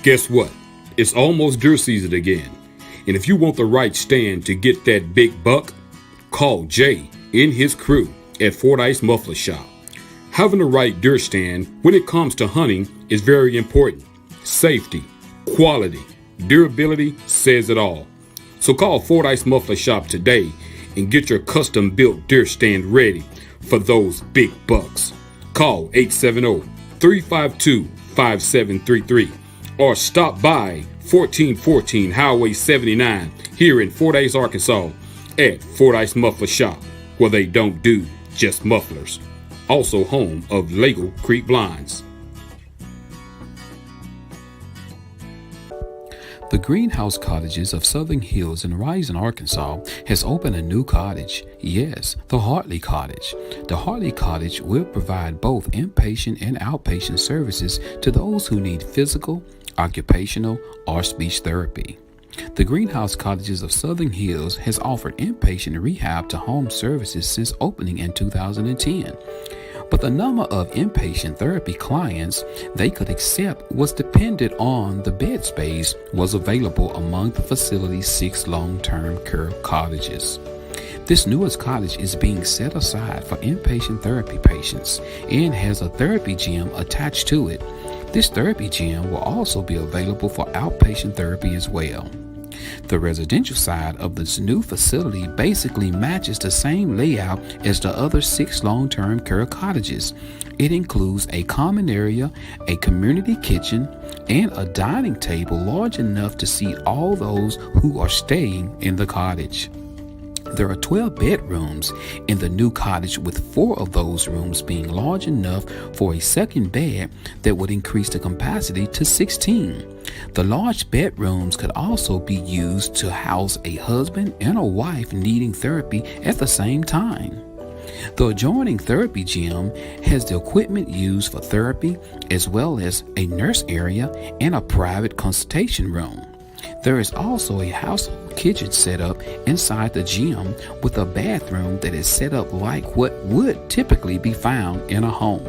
Guess what? It's almost deer season again. And if you want the right stand to get that big buck, call Jay and his crew at Fordyce Muffler Shop. Having the right deer stand when it comes to hunting is very important. Safety, quality, durability says it all. So call Fordyce Muffler Shop today and get your custom built deer stand ready for those big bucks. Call 870-352-5733 or stop by 1414 Highway 79 here in Fordyce, Arkansas at Fordyce Muffler Shop, where they don't do just mufflers. Also home of Lego Creek Blinds. The Greenhouse Cottages of Southern Hills in Rising, Arkansas has opened a new cottage. Yes, the Hartley Cottage. The Hartley Cottage will provide both inpatient and outpatient services to those who need physical, occupational, or speech therapy. The Greenhouse Cottages of Southern Hills has offered inpatient rehab to home services since opening in 2010. But the number of inpatient therapy clients they could accept was dependent on the bed space was available among the facility's 6 long-term care cottages. This newest cottage is being set aside for inpatient therapy patients and has a therapy gym attached to it. This therapy gym will also be available for outpatient therapy as well. The residential side of this new facility basically matches the same layout as the other 6 long-term care cottages. It includes a common area, a community kitchen, and a dining table large enough to seat all those who are staying in the cottage. There are 12 bedrooms in the new cottage, with 4 of those rooms being large enough for a second bed that would increase the capacity to 16. The large bedrooms could also be used to house a husband and a wife needing therapy at the same time. The adjoining therapy gym has the equipment used for therapy, as well as a nurse area and a private consultation room. There is also a household kitchen set up inside the gym with a bathroom that is set up like what would typically be found in a home.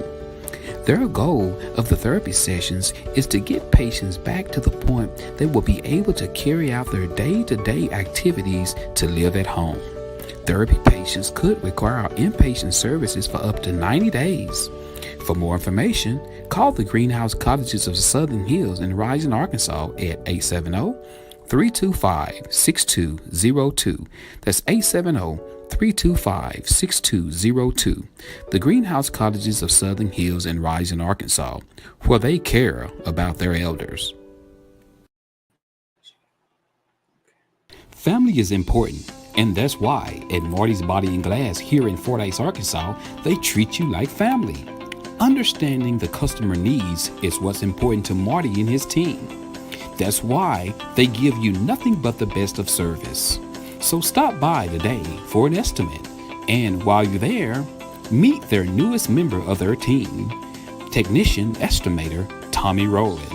Their goal of the therapy sessions is to get patients back to the point they will be able to carry out their day-to-day activities to live at home. Therapy patients could require inpatient services for up to 90 days. For more information, call the Greenhouse Cottages of Southern Hills in Rising, Arkansas at 870-325-6202. That's 870-325-6202. The Greenhouse Cottages of Southern Hills in Rising, Arkansas, where they care about their elders. Family is important, and that's why at Marty's Body and Glass here in Fordyce, Arkansas, they treat you like family. Understanding the customer needs is what's important to Marty and his team. That's why they give you nothing but the best of service. So stop by today for an estimate. And while you're there, meet their newest member of their team, technician estimator Tommy Rowland.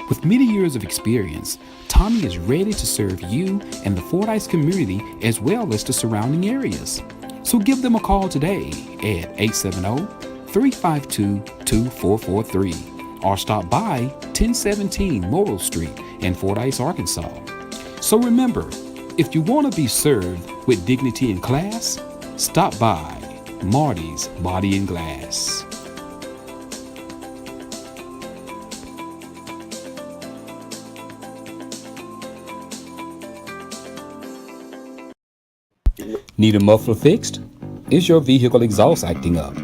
With many years of experience, Tommy is ready to serve you and the Fordyce community as well as the surrounding areas. So give them a call today at 870-352-2443 or stop by 1017 Morrill Street in Fordyce, Arkansas. So remember, if you want to be served with dignity and class, stop by Marty's Body and Glass. Need a muffler fixed? Is your vehicle exhaust acting up?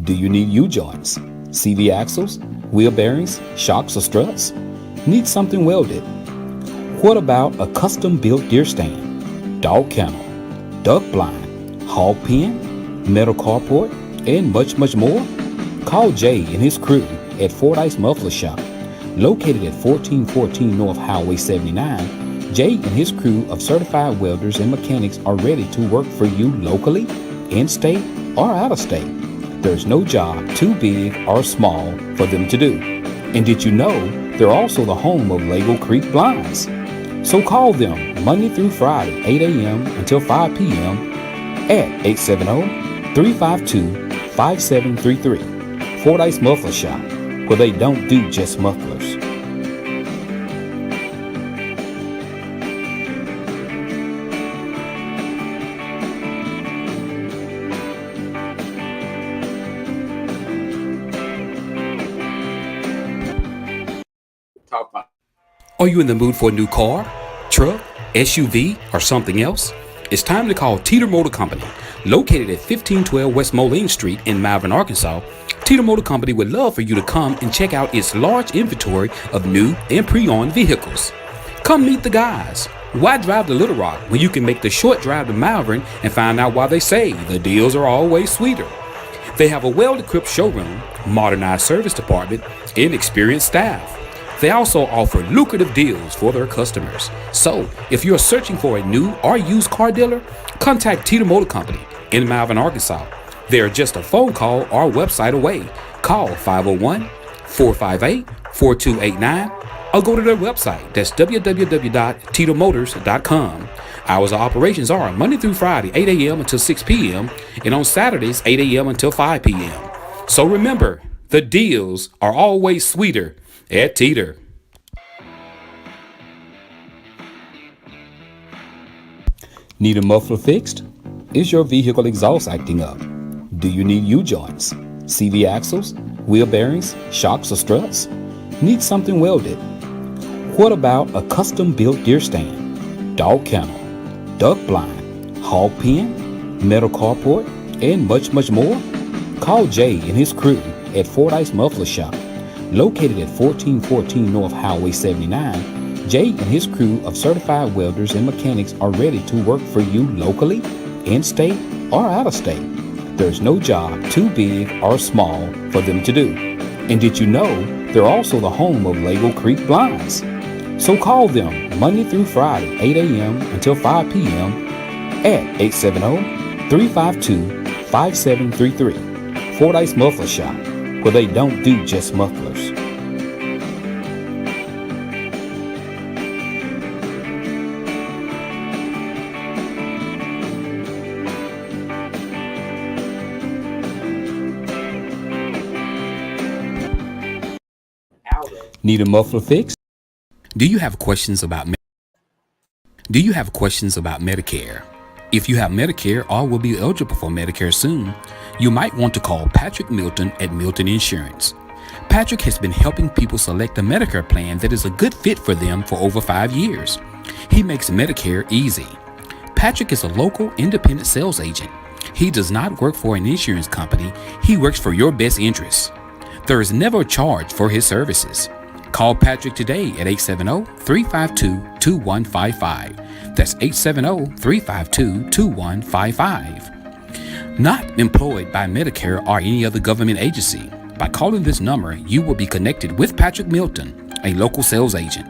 Do you need U-joints, CV axles, wheel bearings, shocks, or struts? Need something welded? What about a custom-built deer stand, dog kennel, duck blind, hog pen, metal carport, and much, much more? Call Jay and his crew at Fordyce Muffler Shop, located at 1414 North Highway 79. Jay and his crew of certified welders and mechanics are ready to work for you locally, in-state, or out-of-state. There's no job too big or small for them to do. And did you know they're also the home of Lego Creek Blinds? So call them Monday through Friday, 8 a.m. until 5 p.m. at 870-352-5733. Fordyce Muffler Shop, where they don't do just mufflers. Are you in the mood for a new car, truck, SUV, or something else? It's time to call Teeter Motor Company. Located at 1512 West Moline Street in Malvern, Arkansas, Teeter Motor Company would love for you to come and check out its large inventory of new and pre-owned vehicles. Come meet the guys. Why drive to Little Rock when you can make the short drive to Malvern and find out why they say the deals are always sweeter? They have a well-equipped showroom, modernized service department, and experienced staff. They also offer lucrative deals for their customers. So, if you're searching for a new or used car dealer, contact Teeter Motor Company in Malvern, Arkansas. They're just a phone call or website away. Call 501-458-4289 or go to their website. That's www.teetermotors.com. Hours of operations are Monday through Friday, 8 a.m. until 6 p.m. and on Saturdays, 8 a.m. until 5 p.m. So remember, the deals are always sweeter at Teeter. Need a muffler fixed? Is your vehicle exhaust acting up? Do you need U-joints, CV axles, wheel bearings, shocks or struts? Need something welded? What about a custom-built deer stand, dog kennel, duck blind, hog pen, metal carport, and much, much more? Call Jay and his crew at Fordyce Muffler Shop. Located at 1414 North Highway 79, Jay and his crew of certified welders and mechanics are ready to work for you locally, in-state, or out-of-state. There's no job too big or small for them to do. And did you know they're also the home of Lago Creek Blinds? So call them Monday through Friday, 8 a.m. until 5 p.m. at 870-352-5733. Fordyce Muffler Shop, where they don't do just mufflers. Need a muffler fixed? Do you have questions about Medicare? If you have Medicare or will be eligible for Medicare soon, you might want to call Patrick Milton at Milton Insurance. Patrick has been helping people select a Medicare plan that is a good fit for them for over 5 years. He makes Medicare easy. Patrick is a local independent sales agent. He does not work for an insurance company. He works for your best interests. There is never a charge for his services. Call Patrick today at 870-352-2155. That's 870-352-2155. Not employed by Medicare or any other government agency. By calling this number, you will be connected with Patrick Milton, a local sales agent.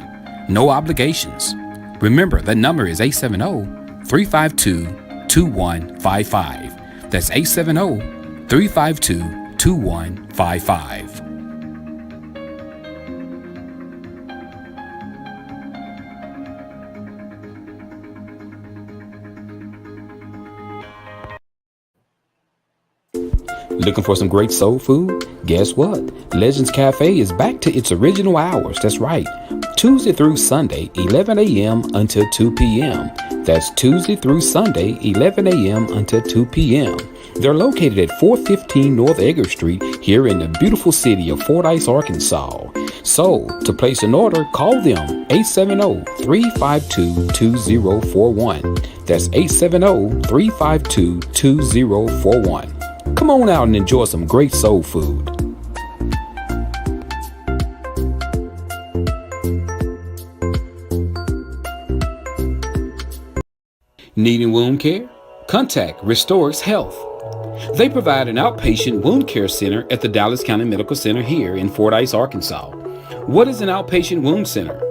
No obligations. Remember, that number is 870-352-2155. That's 870-352-2155. Looking for some great soul food? Guess what? Legends Cafe is back to its original hours. That's right. Tuesday through Sunday, 11 a.m. until 2 p.m. That's Tuesday through Sunday, 11 a.m. until 2 p.m. They're located at 415 North Edgar Street here in the beautiful city of Fordyce, Arkansas. So, to place an order, call them 870-352-2041. That's 870-352-2041. Come on out and enjoy some great soul food. Needing wound care? Contact Restraunt Health. They provide an outpatient wound care center at the Dallas County Medical Center here in Fordyce, Arkansas. What is an outpatient wound center?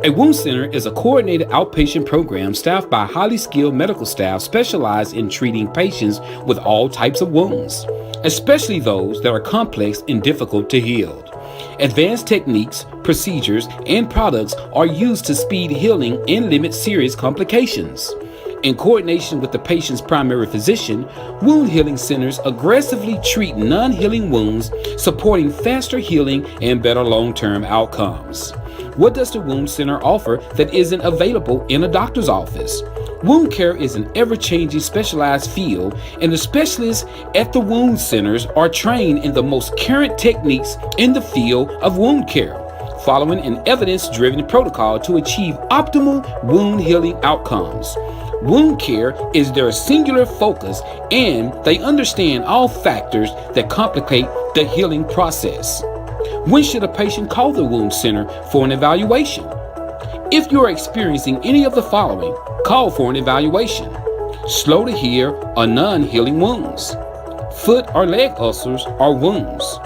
A wound center is a coordinated outpatient program staffed by highly skilled medical staff specialized in treating patients with all types of wounds, especially those that are complex and difficult to heal. Advanced techniques, procedures, and products are used to speed healing and limit serious complications. In coordination with the patient's primary physician, wound healing centers aggressively treat non-healing wounds, supporting faster healing and better long-term outcomes. What does the wound center offer that isn't available in a doctor's office? Wound care is an ever-changing specialized field, and the specialists at the wound centers are trained in the most current techniques in the field of wound care. following an evidence-driven protocol to achieve optimal wound healing outcomes. Wound care is their singular focus, and they understand all factors that complicate the healing process. When should a patient call the wound center for an evaluation? If you are experiencing any of the following, call for an evaluation: slow to heal or non-healing wounds, foot or leg ulcers or wounds,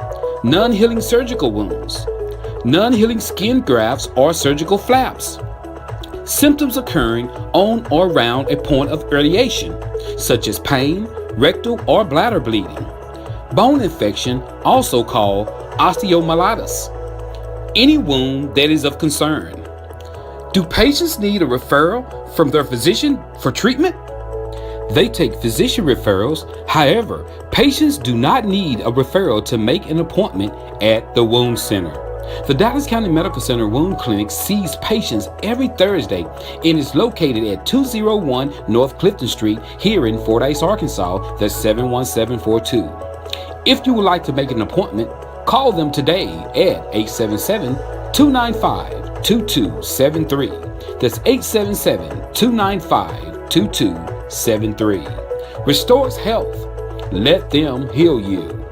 non-healing surgical wounds, non-healing skin grafts or surgical flaps, symptoms occurring on or around a point of radiation, such as pain, rectal or bladder bleeding, bone infection, also called osteomyelitis, any wound that is of concern. Do patients need a referral from their physician for treatment? They take physician referrals. However, patients do not need a referral to make an appointment at the wound center. The Dallas County Medical Center Wound Clinic sees patients every Thursday and is located at 201 North Clifton Street here in Fordyce, Arkansas. That's 71742. If you would like to make an appointment, call them today at 877-295-2273. That's 877-295-2273. Restores health. Let them heal you.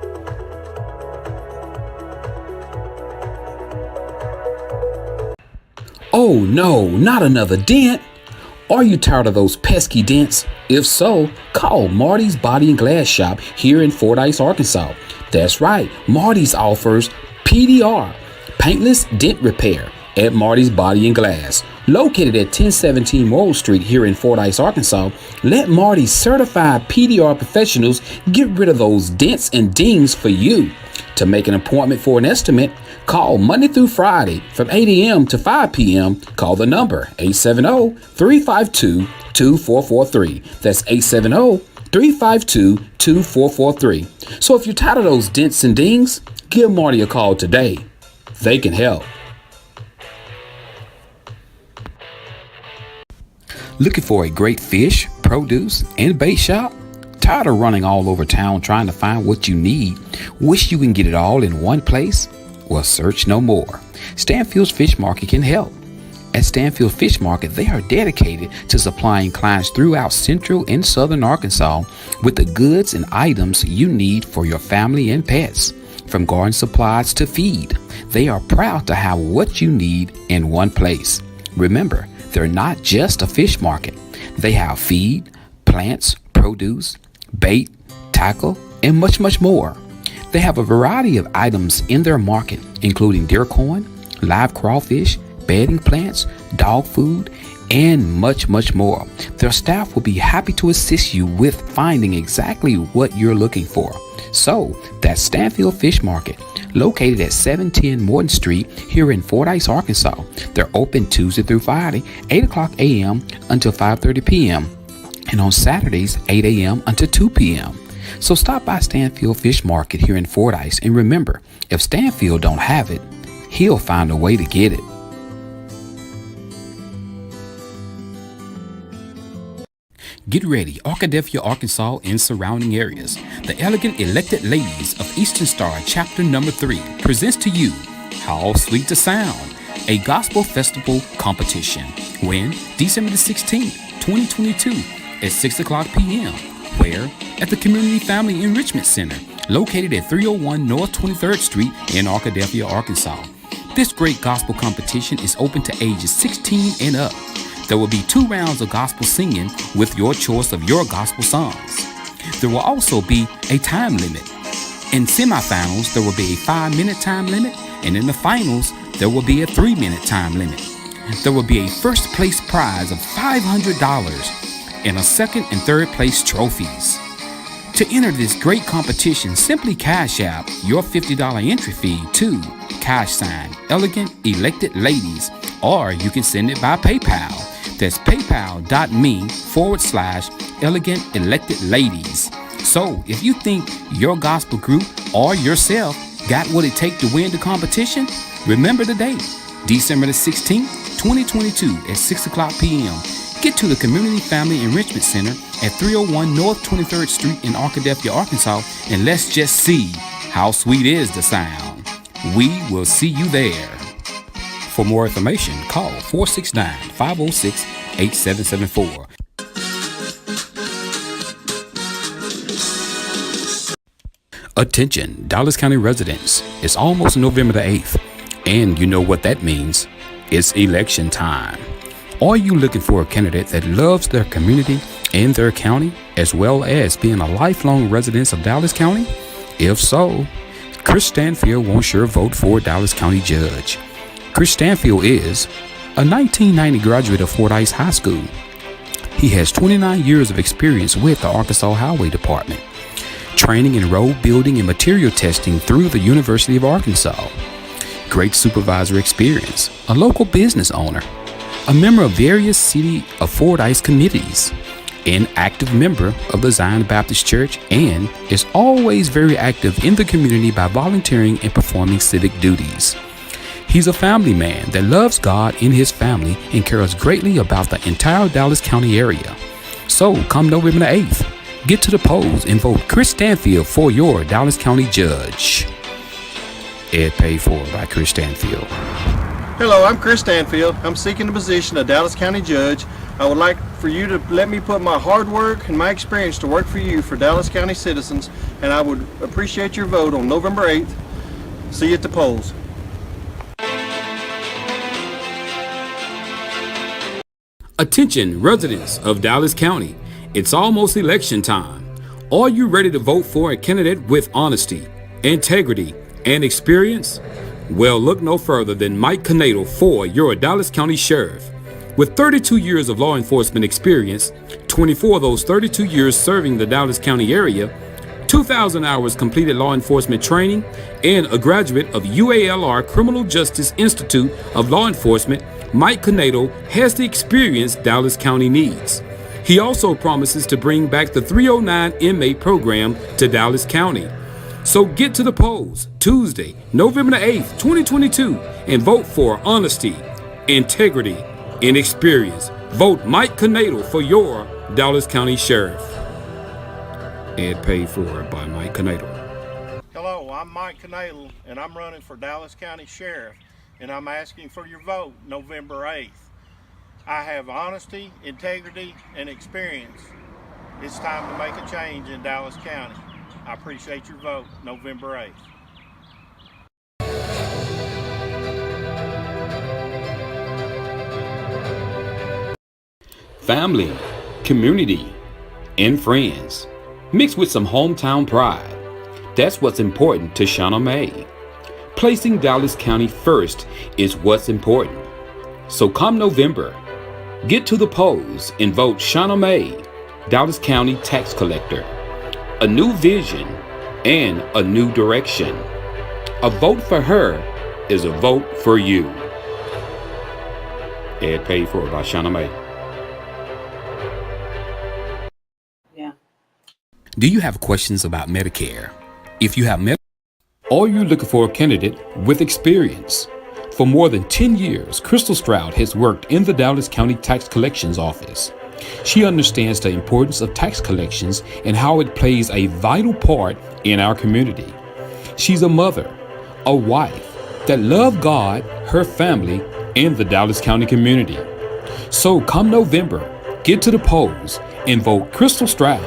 Oh no, not another dent. Are you tired of those pesky dents? If so, call Marty's Body and Glass Shop here in Fordyce, Arkansas. That's right, Marty's offers PDR, paintless dent repair, at Marty's Body and Glass. Located at 1017 Morrill Street here in Fordyce, Arkansas, let Marty's certified PDR professionals get rid of those dents and dings for you. To make an appointment for an estimate, call Monday through Friday from 8 a.m. to 5 p.m. Call the number 870-352-2443. That's 870-352-2443. So if you're tired of those dents and dings, give Marty a call today. They can help. Looking for a great fish, produce, and bait shop? Tired of running all over town trying to find what you need? Wish you can get it all in one place? Well, search no more. Stanfield's Fish Market can help. At Stanfield Fish Market, they are dedicated to supplying clients throughout central and southern Arkansas with the goods and items you need for your family and pets. From garden supplies to feed, they are proud to have what you need in one place. Remember, they're not just a fish market. They have feed, plants, produce, bait, tackle, and much, much more. They have a variety of items in their market, including deer corn, live crawfish, bedding plants, dog food, and much, much more. Their staff will be happy to assist you with finding exactly what you're looking for. So, that's Stanfield Fish Market, located at 710 Morton Street here in Fordyce, Arkansas. They're open Tuesday through Friday, 8 o'clock a.m. until 5:30 p.m. and on Saturdays, 8 a.m. until 2 p.m. So stop by Stanfield Fish Market here in Fordyce, and remember, if Stanfield don't have it, he'll find a way to get it. Get ready, Arkadelphia, Arkansas and surrounding areas. The Elegant Elected Ladies of Eastern Star Chapter Number 3 presents to you How Sweet the Sound, a gospel festival competition. When? December the 16th, 2022 at 6 o'clock p.m. Where? At the Community Family Enrichment Center, located at 301 North 23rd Street in Arkadelphia, Arkansas. This great gospel competition is open to ages 16 and up. There will be 2 rounds of gospel singing with your choice of your gospel songs. There will also be a time limit. In semifinals, there will be a 5-minute time limit, and in the finals, there will be a 3-minute time limit. There will be a first place prize of $500 and a second and third place trophies. To enter this great competition, simply cash out your $50 entry fee to #Elegant Elected Ladies, or you can send it by PayPal. That's paypal.me/Elegant Elected Ladies. So if you think your gospel group or yourself got what it takes to win the competition, remember the date, December the 16th, 2022 at 6 o'clock p.m. Get to the Community Family Enrichment Center at 301 North 23rd Street in Arkadelphia, Arkansas, and let's just see how sweet is the sound. We will see you there. For more information, call 469-506-8774. Attention, Dallas County residents. It's almost November the 8th, and you know what that means. It's election time. Are you looking for a candidate that loves their community and their county, as well as being a lifelong resident of Dallas County? If so, Chris Stanfield wants your vote for Dallas County Judge. Chris Stanfield is a 1990 graduate of Fordyce High School. He has 29 years of experience with the Arkansas Highway Department, training in road building and material testing through the University of Arkansas. Great supervisor experience, a local business owner, a member of various City of Fordyce committees, an active member of the Zion Baptist Church, and is always very active in the community by volunteering and performing civic duties. He's a family man that loves God and his family and cares greatly about the entire Dallas County area. So come November the 8th, get to the polls and vote Chris Stanfield for your Dallas County Judge. Ed paid for by Chris Stanfield. Hello, I'm Chris Stanfield. I'm seeking the position of Dallas County Judge. I would like for you to let me put my hard work and my experience to work for you for Dallas County citizens, and I would appreciate your vote on November 8th. See you at the polls. Attention, residents of Dallas County. It's almost election time. Are you ready to vote for a candidate with honesty, integrity, and experience? Well, look no further than Mike Canado for your Dallas County Sheriff. With 32 years of law enforcement experience, 24 of those 32 years serving the Dallas County area, 2,000 hours completed law enforcement training, and a graduate of UALR Criminal Justice Institute of Law Enforcement, Mike Canado has the experience Dallas County needs. He also promises to bring back the 309 inmate program to Dallas County. So get to the polls Tuesday, November the 8th, 2022, and vote for honesty, integrity, and experience. Vote Mike Canado for your Dallas County Sheriff. Ed paid for by Mike Canado. Hello, I'm Mike Canado, and I'm running for Dallas County Sheriff, and I'm asking for your vote November 8th. I have honesty, integrity, and experience. It's time to make a change in Dallas County. I appreciate your vote November 8th. Family, community, and friends, mixed with some hometown pride. That's what's important to Shauna May. Placing Dallas County first is what's important. So come November, get to the polls and vote Shauna May, Dallas County Tax Collector. A new vision and a new direction. A vote for her is a vote for you. Ed paid for by Shauna May. Do you have questions about Medicare? If you have Medicare, or you're looking for a candidate with experience. For more than 10 years, Mrs.Stroud has worked in the Dallas County Tax Collections Office. She understands the importance of tax collections and how it plays a vital part in our community. She's a mother, a wife that loves God, her family, and the Dallas County community. So come November, get to the polls and vote Mrs.Stroud,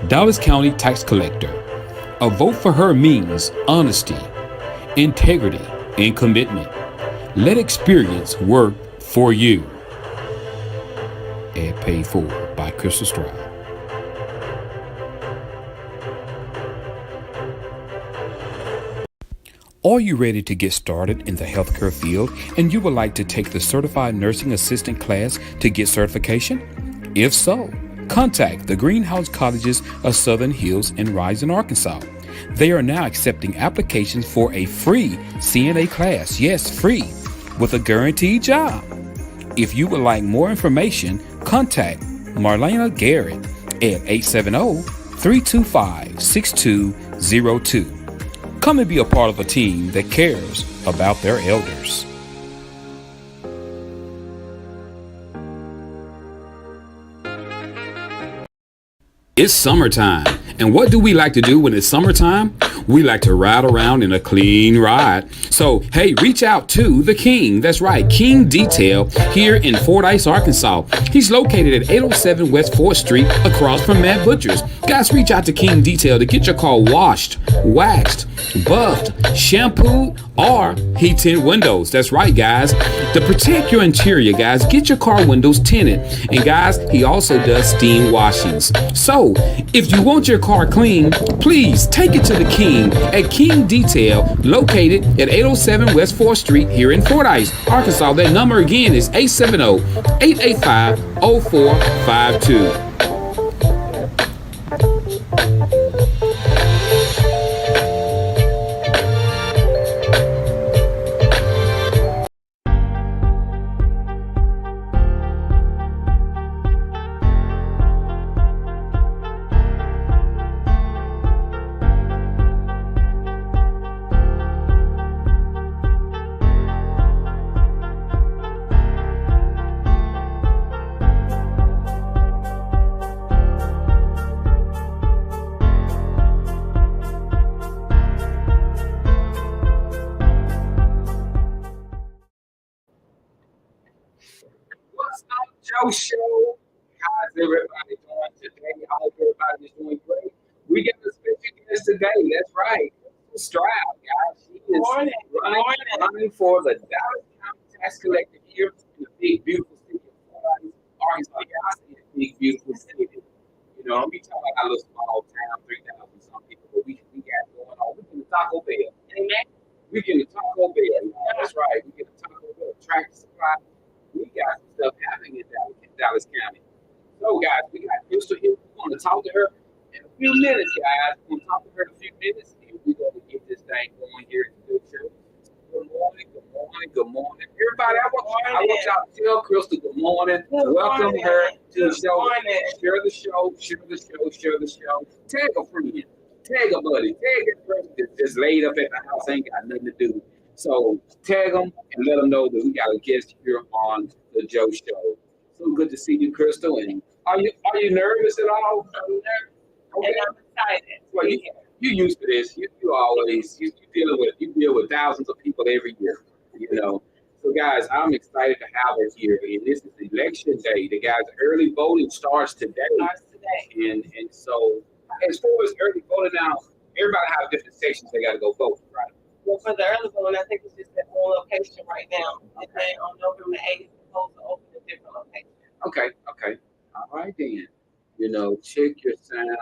Dallas County Tax Collector. A vote for her means honesty, integrity, and commitment. Let experience work for you. Ad paid for by Mrs.Stroud. Are you ready to get started in the healthcare field and you would like to take the Certified Nursing Assistant class to get certification? If so, contact the Greenhouse Colleges of Southern Hills in Rising, Arkansas. They are now accepting applications for a free CNA class, yes, free, with a guaranteed job. If you would like more information, contact Marlena Garrett at 870-325-6202. Come and be a part of a team that cares about their elders. It's summertime, and what do we like to do when it's summertime? We like to ride around in a clean ride. So, hey, reach out to the King. That's right, King Detail here in Fordyce, Arkansas. He's located at 807 West 4th Street across from Matt Butcher's. Guys, reach out to King Detail to get your car washed, waxed, buffed, shampooed, or heat tint windows. That's right, guys. To protect your interior, guys, get your car windows tinted. And guys, he also does steam washings. So, if you want your car clean, please take it to the King at King Detail, located at 807 West 4th Street here in Fordyce, Arkansas. That number again is 870-885-0452. What's up, Joe Show? How's everybody doing today? I hope everybody's doing great. We get a special guest today. That's right, Mrs.Stroud, guys. She is running for the Dallas County Tax Collector here in the big, beautiful city of Fordyce, Arkansas. Guys, in the big, beautiful city. You know, we talk about our little small town, 3,000 some people, but we got going on. We get a Taco Bell. Amen. We get a Taco Bell. That's right. We get a Taco Bell, Tractor Supply. We got some stuff happening in Dallas County. So, guys, we got Crystal here. We're going to talk to her in a few minutes, guys. We're going to talk to her in a few minutes, and we're going to get this thing going here at the good show. Good morning, good morning, good morning. Everybody, I want y'all to tell Crystal good morning. Welcome her to the show. Share the show, share the show, share the show. Tag a friend, tag a buddy, tag that person that's laid up at the house, ain't got nothing to do. So tag them and let them know that we got a guest here on the Joe Show. So good to see you, Crystal. And are you nervous at all? I'm nervous. Okay. And I'm excited. Well, you used to this. You always you deal with thousands of people every year. You know. So guys, I'm excited to have her here. And this is election day. The guys, early voting starts today. And so as far as early voting now, everybody have different sections they got to go vote, right? Well, for the early voting, I think it's just at one location right now. And then on November 8th, it's supposed to open a different location. Okay. All right then. You know, check your sound.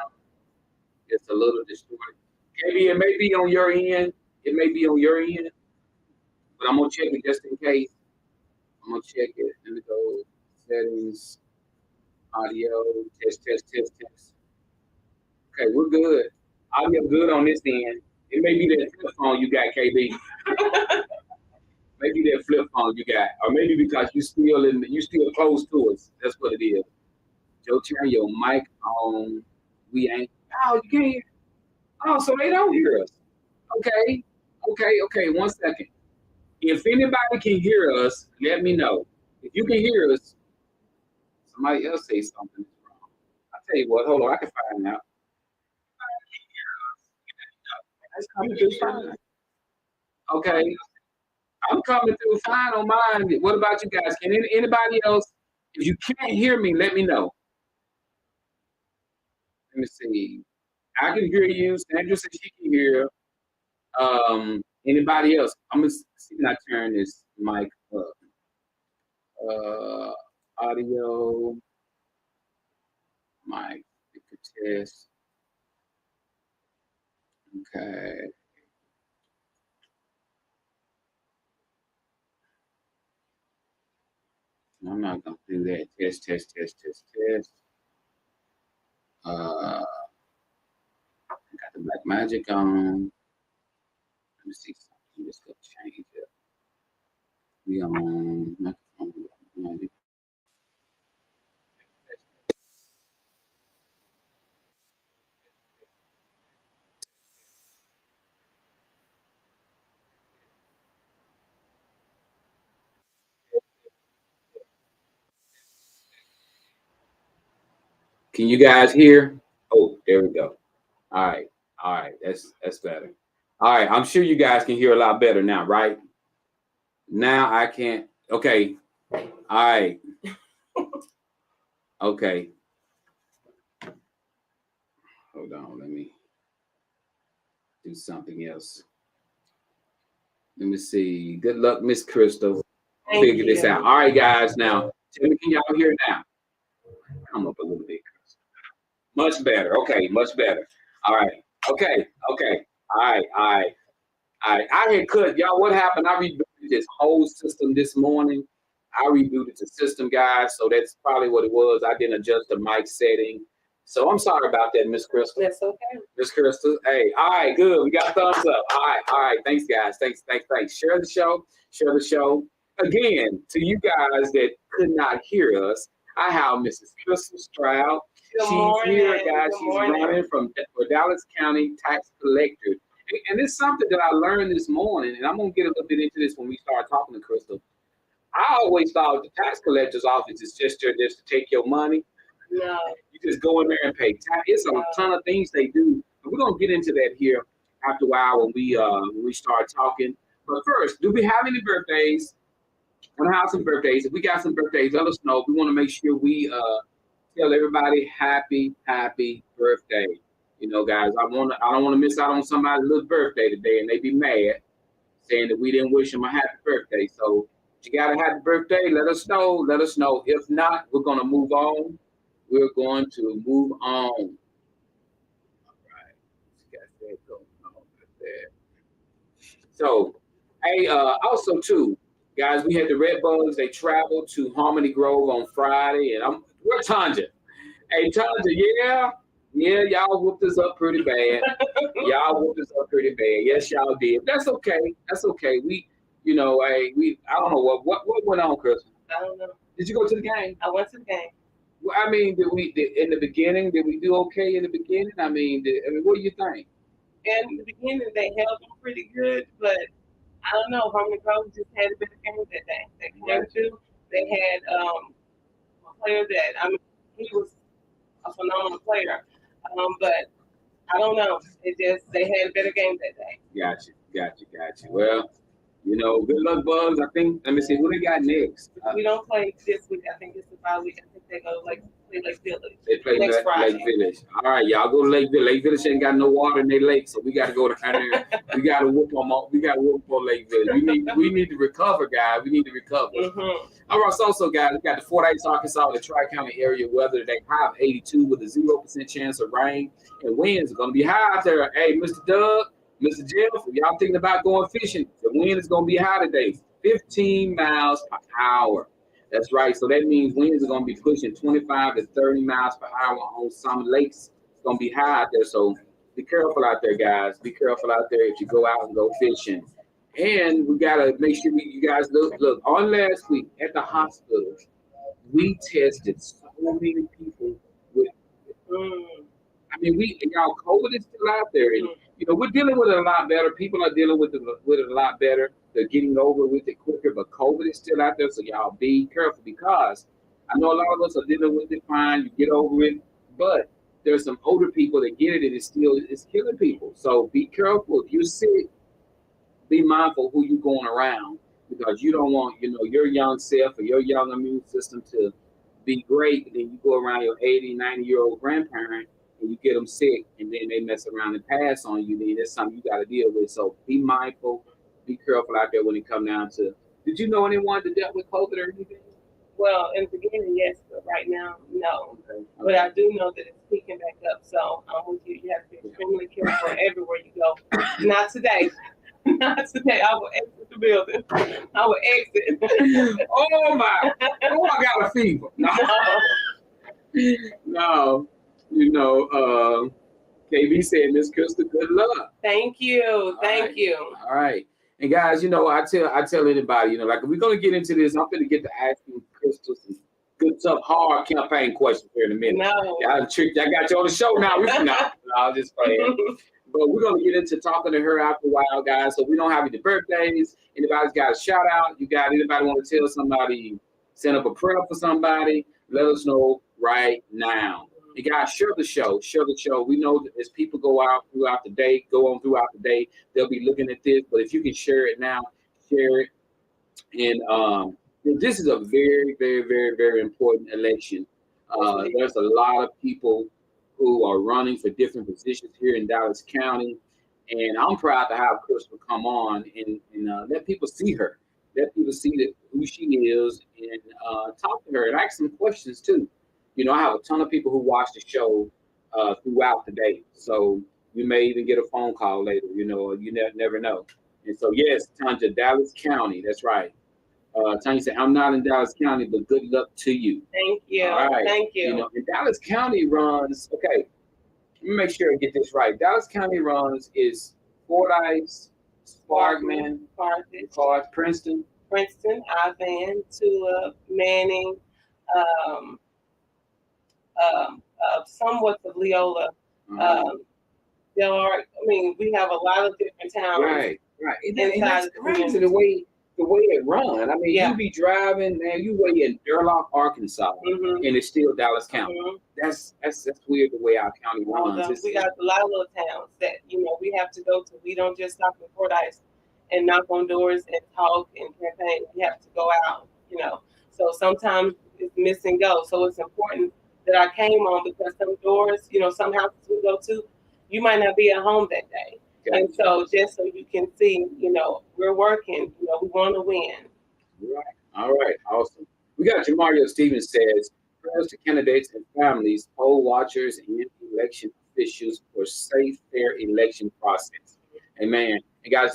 It's a little distorted. Maybe it may be on your end. It may be on your end. But I'm gonna check it just in case. I'm gonna check it. Let me go settings, audio, test. Okay, we're good. Audio good on this end. It may be that flip phone you got, KB. Maybe that flip phone you got, or maybe because you still close to us. That's what it is. Joe, turn your mic on. We ain't. Oh, you can't hear. Oh, so they don't hear us. Okay. 1 second. If anybody can hear us, let me know. If you can hear us, somebody else say something wrong. I'll tell you what. Hold on, I can find out. That's coming through fine. Okay. I'm coming through fine on mine. What about you guys? Can anybody else? If you can't hear me, let me know. Let me see. I can hear you. Sandra says she can hear. Anybody else? I'm gonna see if I turn this mic up. Audio. Mic. Test. Okay. I'm not gonna do that. Test. Got the black magic on. Let me see something. Just gonna change it. We on microphone magic. Can you guys hear? Oh, there we go. All right. All right, that's better. All right, I'm sure you guys can hear a lot better now, right? Now I can't. Okay. All right. Okay. Hold on. Let me do something else. Let me see. Good luck, Miss Crystal. Figure this out. All right, guys. Now, tell me, can y'all hear now? Come up a little bit. Much better. Okay, much better. All right. Okay. Okay. All right. All right. I had cut y'all. What happened? I rebooted this whole system this morning. I rebooted the system, guys. So that's probably what it was. I didn't adjust the mic setting. So I'm sorry about that, Miss Crystal. That's okay. Miss Crystal. Hey, all right, good. We got thumbs up. All right. Thanks, guys. Thanks. Share the show. Share the show. Again, to you guys that could not hear us, I have Mrs.Stroud. She's here, guys. She's running for Dallas County Tax Collector. And it's something that I learned this morning, and I'm going to get a little bit into this when we start talking to Crystal. I always thought the tax collector's office is just there just to take your money. No. You just go in there and pay tax. It's a ton of things they do. And we're going to get into that here after a while when we start talking. But first, do we have any birthdays? I want to have some birthdays. If we got some birthdays, let us know. We want to make sure we tell everybody happy birthday. You know, guys, I don't want to miss out on somebody's little birthday today and they be mad saying that we didn't wish them a happy birthday. So if you got a happy birthday, let us know. Let us know. If not, we're going to move on. We're going to move on. All right. Got that going on there. So, hey, also too, guys, we had the Redbugs. They traveled to Harmony Grove on Friday, and we're Tanja. Hey, Tanja, yeah, y'all whooped us up pretty bad. Yes, y'all did. That's okay. We, I don't know what went on, Chris. I don't know. Did you go to the game? I went to the game. Well, I mean, did we do okay in the beginning? I mean, what do you think? And in the beginning, they held them pretty good, but I don't know. Harmony Grove just had a better game that day. They had a player that, he was a phenomenal player. But I don't know. They had a better game that day. Gotcha. Well, good luck, Bugs. I think, let me see, who they got next? We don't play this week. I think it's the bye week. I think they go play Lake Village. They play next Friday. Lake Village. All right, y'all go to Lake Village. Lake Village ain't got no water in their lake, so we got to go to there. We got to whoop them all. We got to whoop on Lake Village. We need to recover, guys. We need to recover. Mm-hmm. All right, so guys, we got the Fordyce, Arkansas, the Tri-County area weather today. High of 82 with a 0% chance of rain, and winds are going to be high out there. Hey, Mr. Doug, Mr. Jeff, if y'all thinking about going fishing, the wind is going to be high today, 15 miles per hour. That's right. So that means winds are going to be pushing 25 to 30 miles per hour on some lakes. It's going to be high out there. So be careful out there, guys. Be careful out there if you go out and go fishing. And we got to make sure you guys look. On last week at the hospital, we tested so many people with y'all, COVID is still out there. And, we're dealing with it a lot better. People are dealing with it a lot better. They're getting over with it quicker, but COVID is still out there. So y'all be careful, because I know a lot of us are dealing with it fine. You get over it, but there's some older people that get it and it's killing people. So be careful. If you're sick, be mindful who you're going around, because you don't want, your young self or your young immune system to be great. And then you go around your 80, 90-year-old grandparent and you get them sick, and then they mess around and pass on you. Then that's something you got to deal with. So be mindful, be careful out there when it comes down to. Did you know anyone that dealt with COVID or anything? Well, in the beginning, yes, but right now, no. Okay. But I do know that it's picking back up. So with you, you have to be extremely careful everywhere you go. Not today. Not today. I will exit the building. I will exit. Oh my! Oh, I got a fever. No. KB said, Miss Crystal, good luck. Thank you. Thank you. All right. And guys, I tell anybody, like, if we're gonna get into this, I'm gonna get to asking Crystal some good, tough, hard campaign questions here in a minute. No. I got you on the show now. I'll just play. But we're gonna get into talking to her after a while, guys. So we don't have any birthdays. Anybody's got a shout out? Anybody want to tell somebody, send up a prayer for somebody? Let us know right now. You guys share the show. Share the show. We know that as people go on throughout the day, they'll be looking at this. But if you can share it now, share it. And this is a very, very, very, very important election. There's a lot of people who are running for different positions here in Dallas County. And I'm proud to have Crystal come on and let people see her. Let people see who she is and talk to her and ask some questions too. You know, I have a ton of people who watch the show throughout the day. So you may even get a phone call later, you know, you never know. And so, yes, Tanya, Dallas County, that's right. Tanya said, I'm not in Dallas County, but good luck to you. Thank you. All right. Thank you. You know, and Dallas County runs, okay, let me make sure I get this right. Dallas County runs is Fordyce, Sparkman, Princeton, Ivan, Tulip, Manning, somewhat of Leola, Del Art. I mean, we have a lot of different towns. Right. And that's crazy the way it runs. I mean, you be driving, man, you way in Durlock, Arkansas, and it's still Dallas County. That's weird the way our county runs. We got a lot of little towns that, you know, we have to go to. We don't just stop in Fordyce and knock on doors and talk and campaign. We have to go out, you know. So sometimes it's miss and go. So it's important that I came on because some doors, you know, some houses we go to, you might not be at home that day. Okay. And so just so you can see, you know, we're working, you know, we want to win. Right. All right. Awesome. We got Jamario Stevens says, prayers to candidates and families, poll watchers, and election officials for safe, fair election process. Amen. And guys,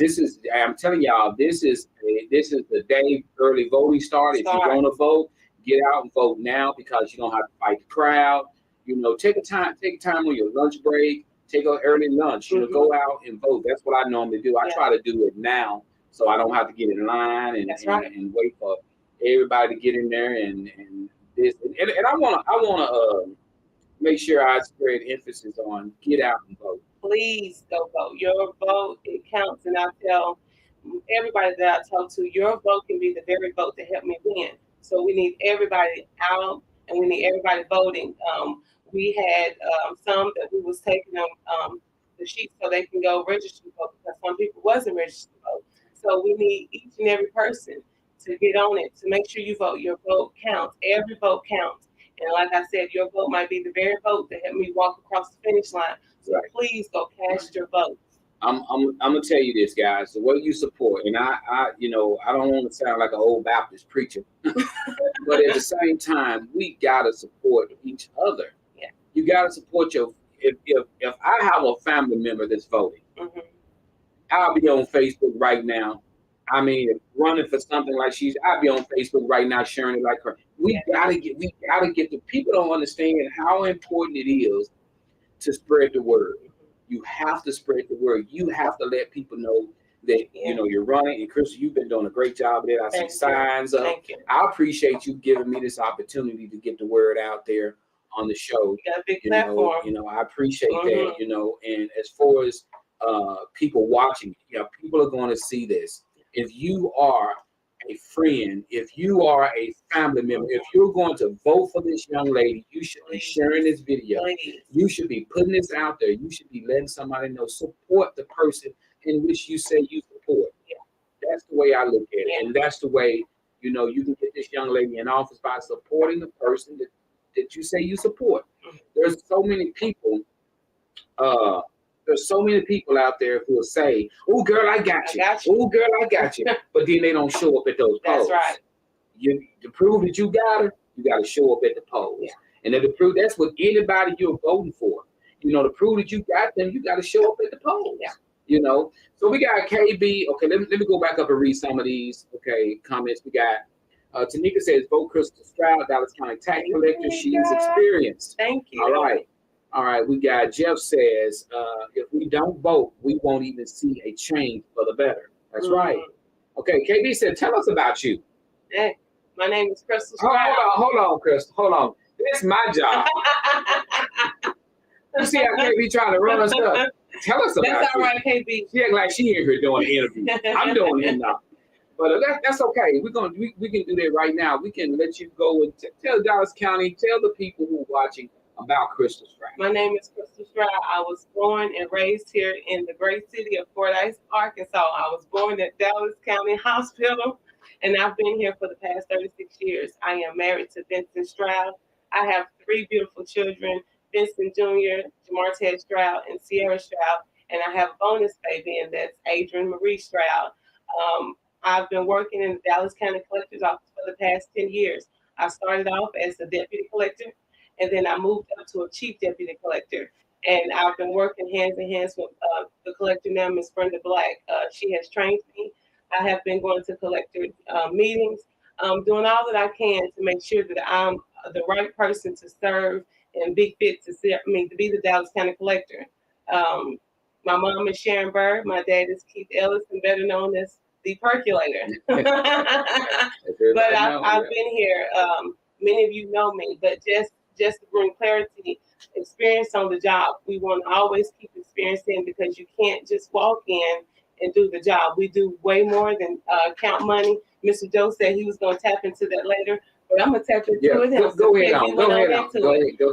I'm telling y'all, this is the day early voting starts. If you're going to vote, get out and vote now because you don't have to fight the crowd. You know, take time on your lunch break. Take an early lunch, you know, go out and vote. That's what I normally do. I try to do it now so I don't have to get in line and wait for everybody to get in there and this. And I wanna make sure I spread emphasis on get out and vote. Please go vote. Your vote, it counts. And I tell everybody that I talk to, your vote can be the very vote that helped me win. So we need everybody out and we need everybody voting. We had some that we was taking them the sheets so they can go register to vote because some people wasn't registered to vote. So we need each and every person to get on it to make sure you vote. Your vote counts. Every vote counts. And like I said, your vote might be the very vote that helped me walk across the finish line. So please go cast your vote. I'm gonna tell you this, guys. The way you support, and I you know, I don't want to sound like an old Baptist preacher, but at the same time, we gotta support each other. You got to support if I have a family member that's voting, I'll be on Facebook right now. I mean, running for something like I'll be on Facebook right now sharing it like her. We gotta get the people don't understand how important it is to spread the word. You have to spread the word. You have to let people know that you know you're running. And Crystal, you've been doing a great job of that. I see signs up. I appreciate you giving me this opportunity to get the word out there on the show. You got a big platform. You know, I appreciate that, you know, and as far as people watching, you know, people are going to see this. If you are a friend, if you are a family member, if you're going to vote for this young lady, you should be sharing this video. You should be putting this out there. You should be letting somebody know, support the person in which you say you support. That's the way I look at it. And that's the way, you know, you can get this young lady in office by supporting the person that you say you support. There's so many people out there who will say, "Oh, girl, I got you. Oh, girl, I got you," but then they don't show up at those polls. That's right. To prove that you got her, you got to show up at the polls. And to prove that's what anybody you're voting for. You know, to prove that you got them, you got to show up at the polls. You know. So we got KB. Okay, let me go back up and read some of these. Okay, comments. We got. Tanika says, vote Crystal Stroud, Dallas County tax collector. She is experienced. Thank you. All right. We got Jeff says, if we don't vote, we won't even see a change for the better. That's right. Okay. KB said, tell us about you. Hey, my name is Crystal Stroud. Hold on, Crystal. Hold on. This is my job. You see how KB trying to run us up? Tell us about That's all you. right, KB. She act like she ain't here doing the interview. I'm doing it now. But that's okay. We can do that right now. We can let you go and tell Dallas County, tell the people who are watching about Crystal Stroud? My name is Crystal Stroud. I was born and raised here in the great city of Fordyce, Arkansas. I was born at Dallas County Hospital, and I've been here for the past 36 years. I am married to Vincent Stroud. I have 3 beautiful children, Vincent Jr., Marty Stroud, and Sierra Stroud, and I have a bonus baby, and that's Adrian Marie Stroud. I've been working in the Dallas County Collector's Office for the past 10 years. I started off as a deputy collector, and then I moved up to a chief deputy collector. And I've been working hands in hands with the collector now, Miss Brenda Black. She has trained me. I have been going to collector meetings, doing all that I can to make sure that I'm the right person to serve and be fit to be the Dallas County collector. My mom is Sharon Bird. My dad is Keith Ellis, and better known as the percolator. But I've been here. Many of you know me, but just to bring clarity, experience on the job. We want to always keep experiencing, because you can't just walk in and do the job. We do way more than count money. Mr. Joe said he was going to tap into that later, but I'm going to tap into it. Go ahead.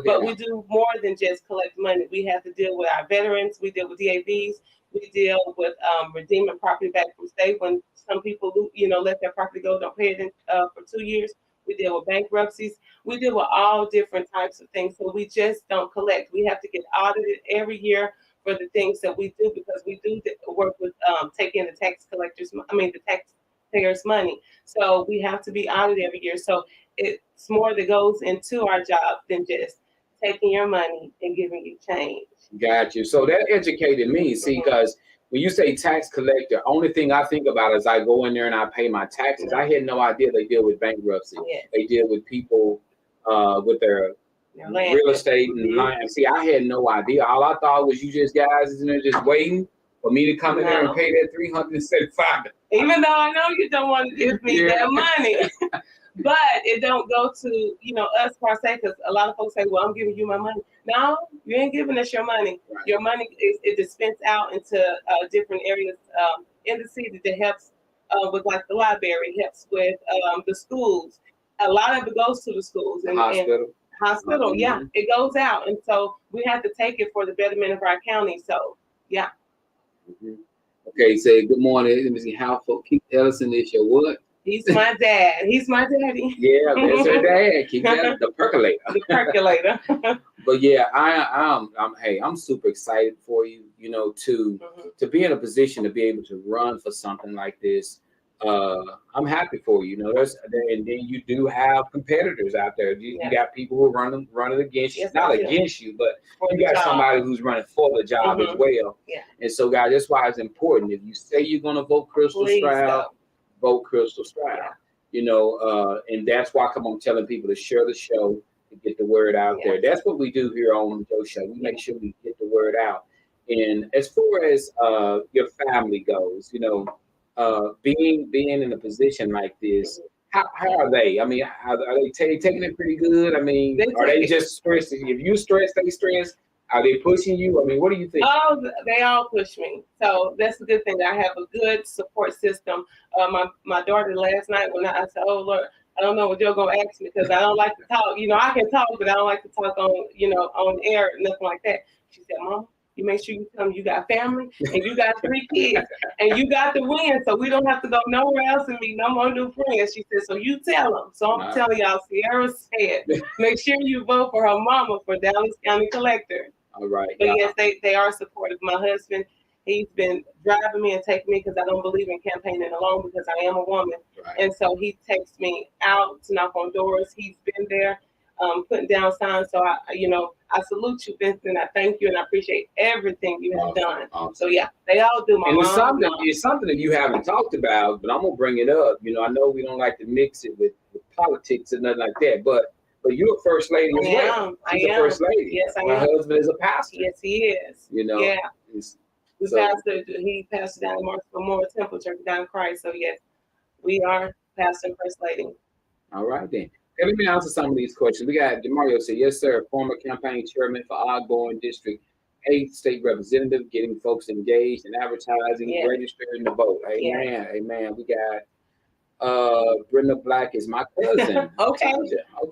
But we do more than just collect money. We have to deal with our veterans. We deal with DAVs. We deal with redeeming property back from state when some people, let their property go, don't pay it for 2 years. We deal with bankruptcies. We deal with all different types of things. So we just don't collect. We have to get audited every year for the things that we do, because we do work with taking the taxpayers' money. So we have to be audited every year. So it's more that goes into our job than just taking your money and giving you change. Got you. So that educated me, because when you say tax collector, only thing I think about is I go in there and I pay my taxes. I had no idea they deal with bankruptcy. Yes. They deal with people with their real estate and land. See, I had no idea. All I thought was you just guys is in there just waiting for me to come in there and pay that $375. Even though I know you don't want to give me that money. But it don't go to, us per se, because a lot of folks say, well, I'm giving you my money. No, you ain't giving us your money. Right. Your money is dispensed out into different areas in the city that helps with, like, the library, helps with the schools. A lot of it goes to the schools. And hospital, yeah, it goes out. And so we have to take it for the betterment of our county. So, yeah. Mm-hmm. Okay, say good morning. Let me see how Keith Ellison is your what? He's my dad. He's my daddy. Yeah, that's her dad. Keep that the percolator. The percolator. But yeah, I'm super excited for you. To be in a position to be able to run for something like this. I'm happy for you. And then you do have competitors out there. You got people who are running against you, not against you, but you got somebody who's running for the job as well. Yeah. And so, guys, that's why it's important. If you say you're going to vote Crystal Stroud, vote Crystal Stroud. And that's why I'm telling people to share the show, to get the word out there. That's what we do here on the Joe Show. We make sure we get the word out. And as far as your family goes, being in a position like this, how are they? I mean, are they taking it pretty good? I mean, are they just stressed? If you stress, they stress. Are they pushing you? I mean, what do you think? Oh, they all push me. So that's a good thing. I have a good support system. My daughter last night, when I said, "Oh Lord, I don't know what you're gonna ask me, because I don't like to talk. I can talk, but I don't like to talk on air, nothing like that." She said, "Mom, you make sure you tell them you got family and you got 3 kids and you got the win, so we don't have to go nowhere else and meet no more new friends." She said, "So you tell them." So I'm telling y'all, Sierra said, make sure you vote for her mama for Dallas County Collector. All right. But yes, they are supportive. My husband, he's been driving me and taking me, because I don't believe in campaigning alone, because I am a woman. Right. And so he takes me out to knock on doors. He's been there putting down signs. So I salute you, Vincent. I thank you, and I appreciate everything you have done. Awesome. So yeah, they all do. It's something that you haven't talked about, but I'm gonna bring it up. I know we don't like to mix it with politics and nothing like that, but you're a first lady as well. She's a first lady. Yes, I am. My husband is a pastor. Yes, he is. Yeah. He pastored down in March Memorial Temple Church down in Christ. So yes, we are pastor and first lady. All right then. Okay, let me answer some of these questions. We got DeMario said, yes, sir, former campaign chairman for Auburn District 8 state representative, getting folks engaged in advertising, registering to vote. Amen. Yes. Amen. We got Brenda Black is my cousin. Okay.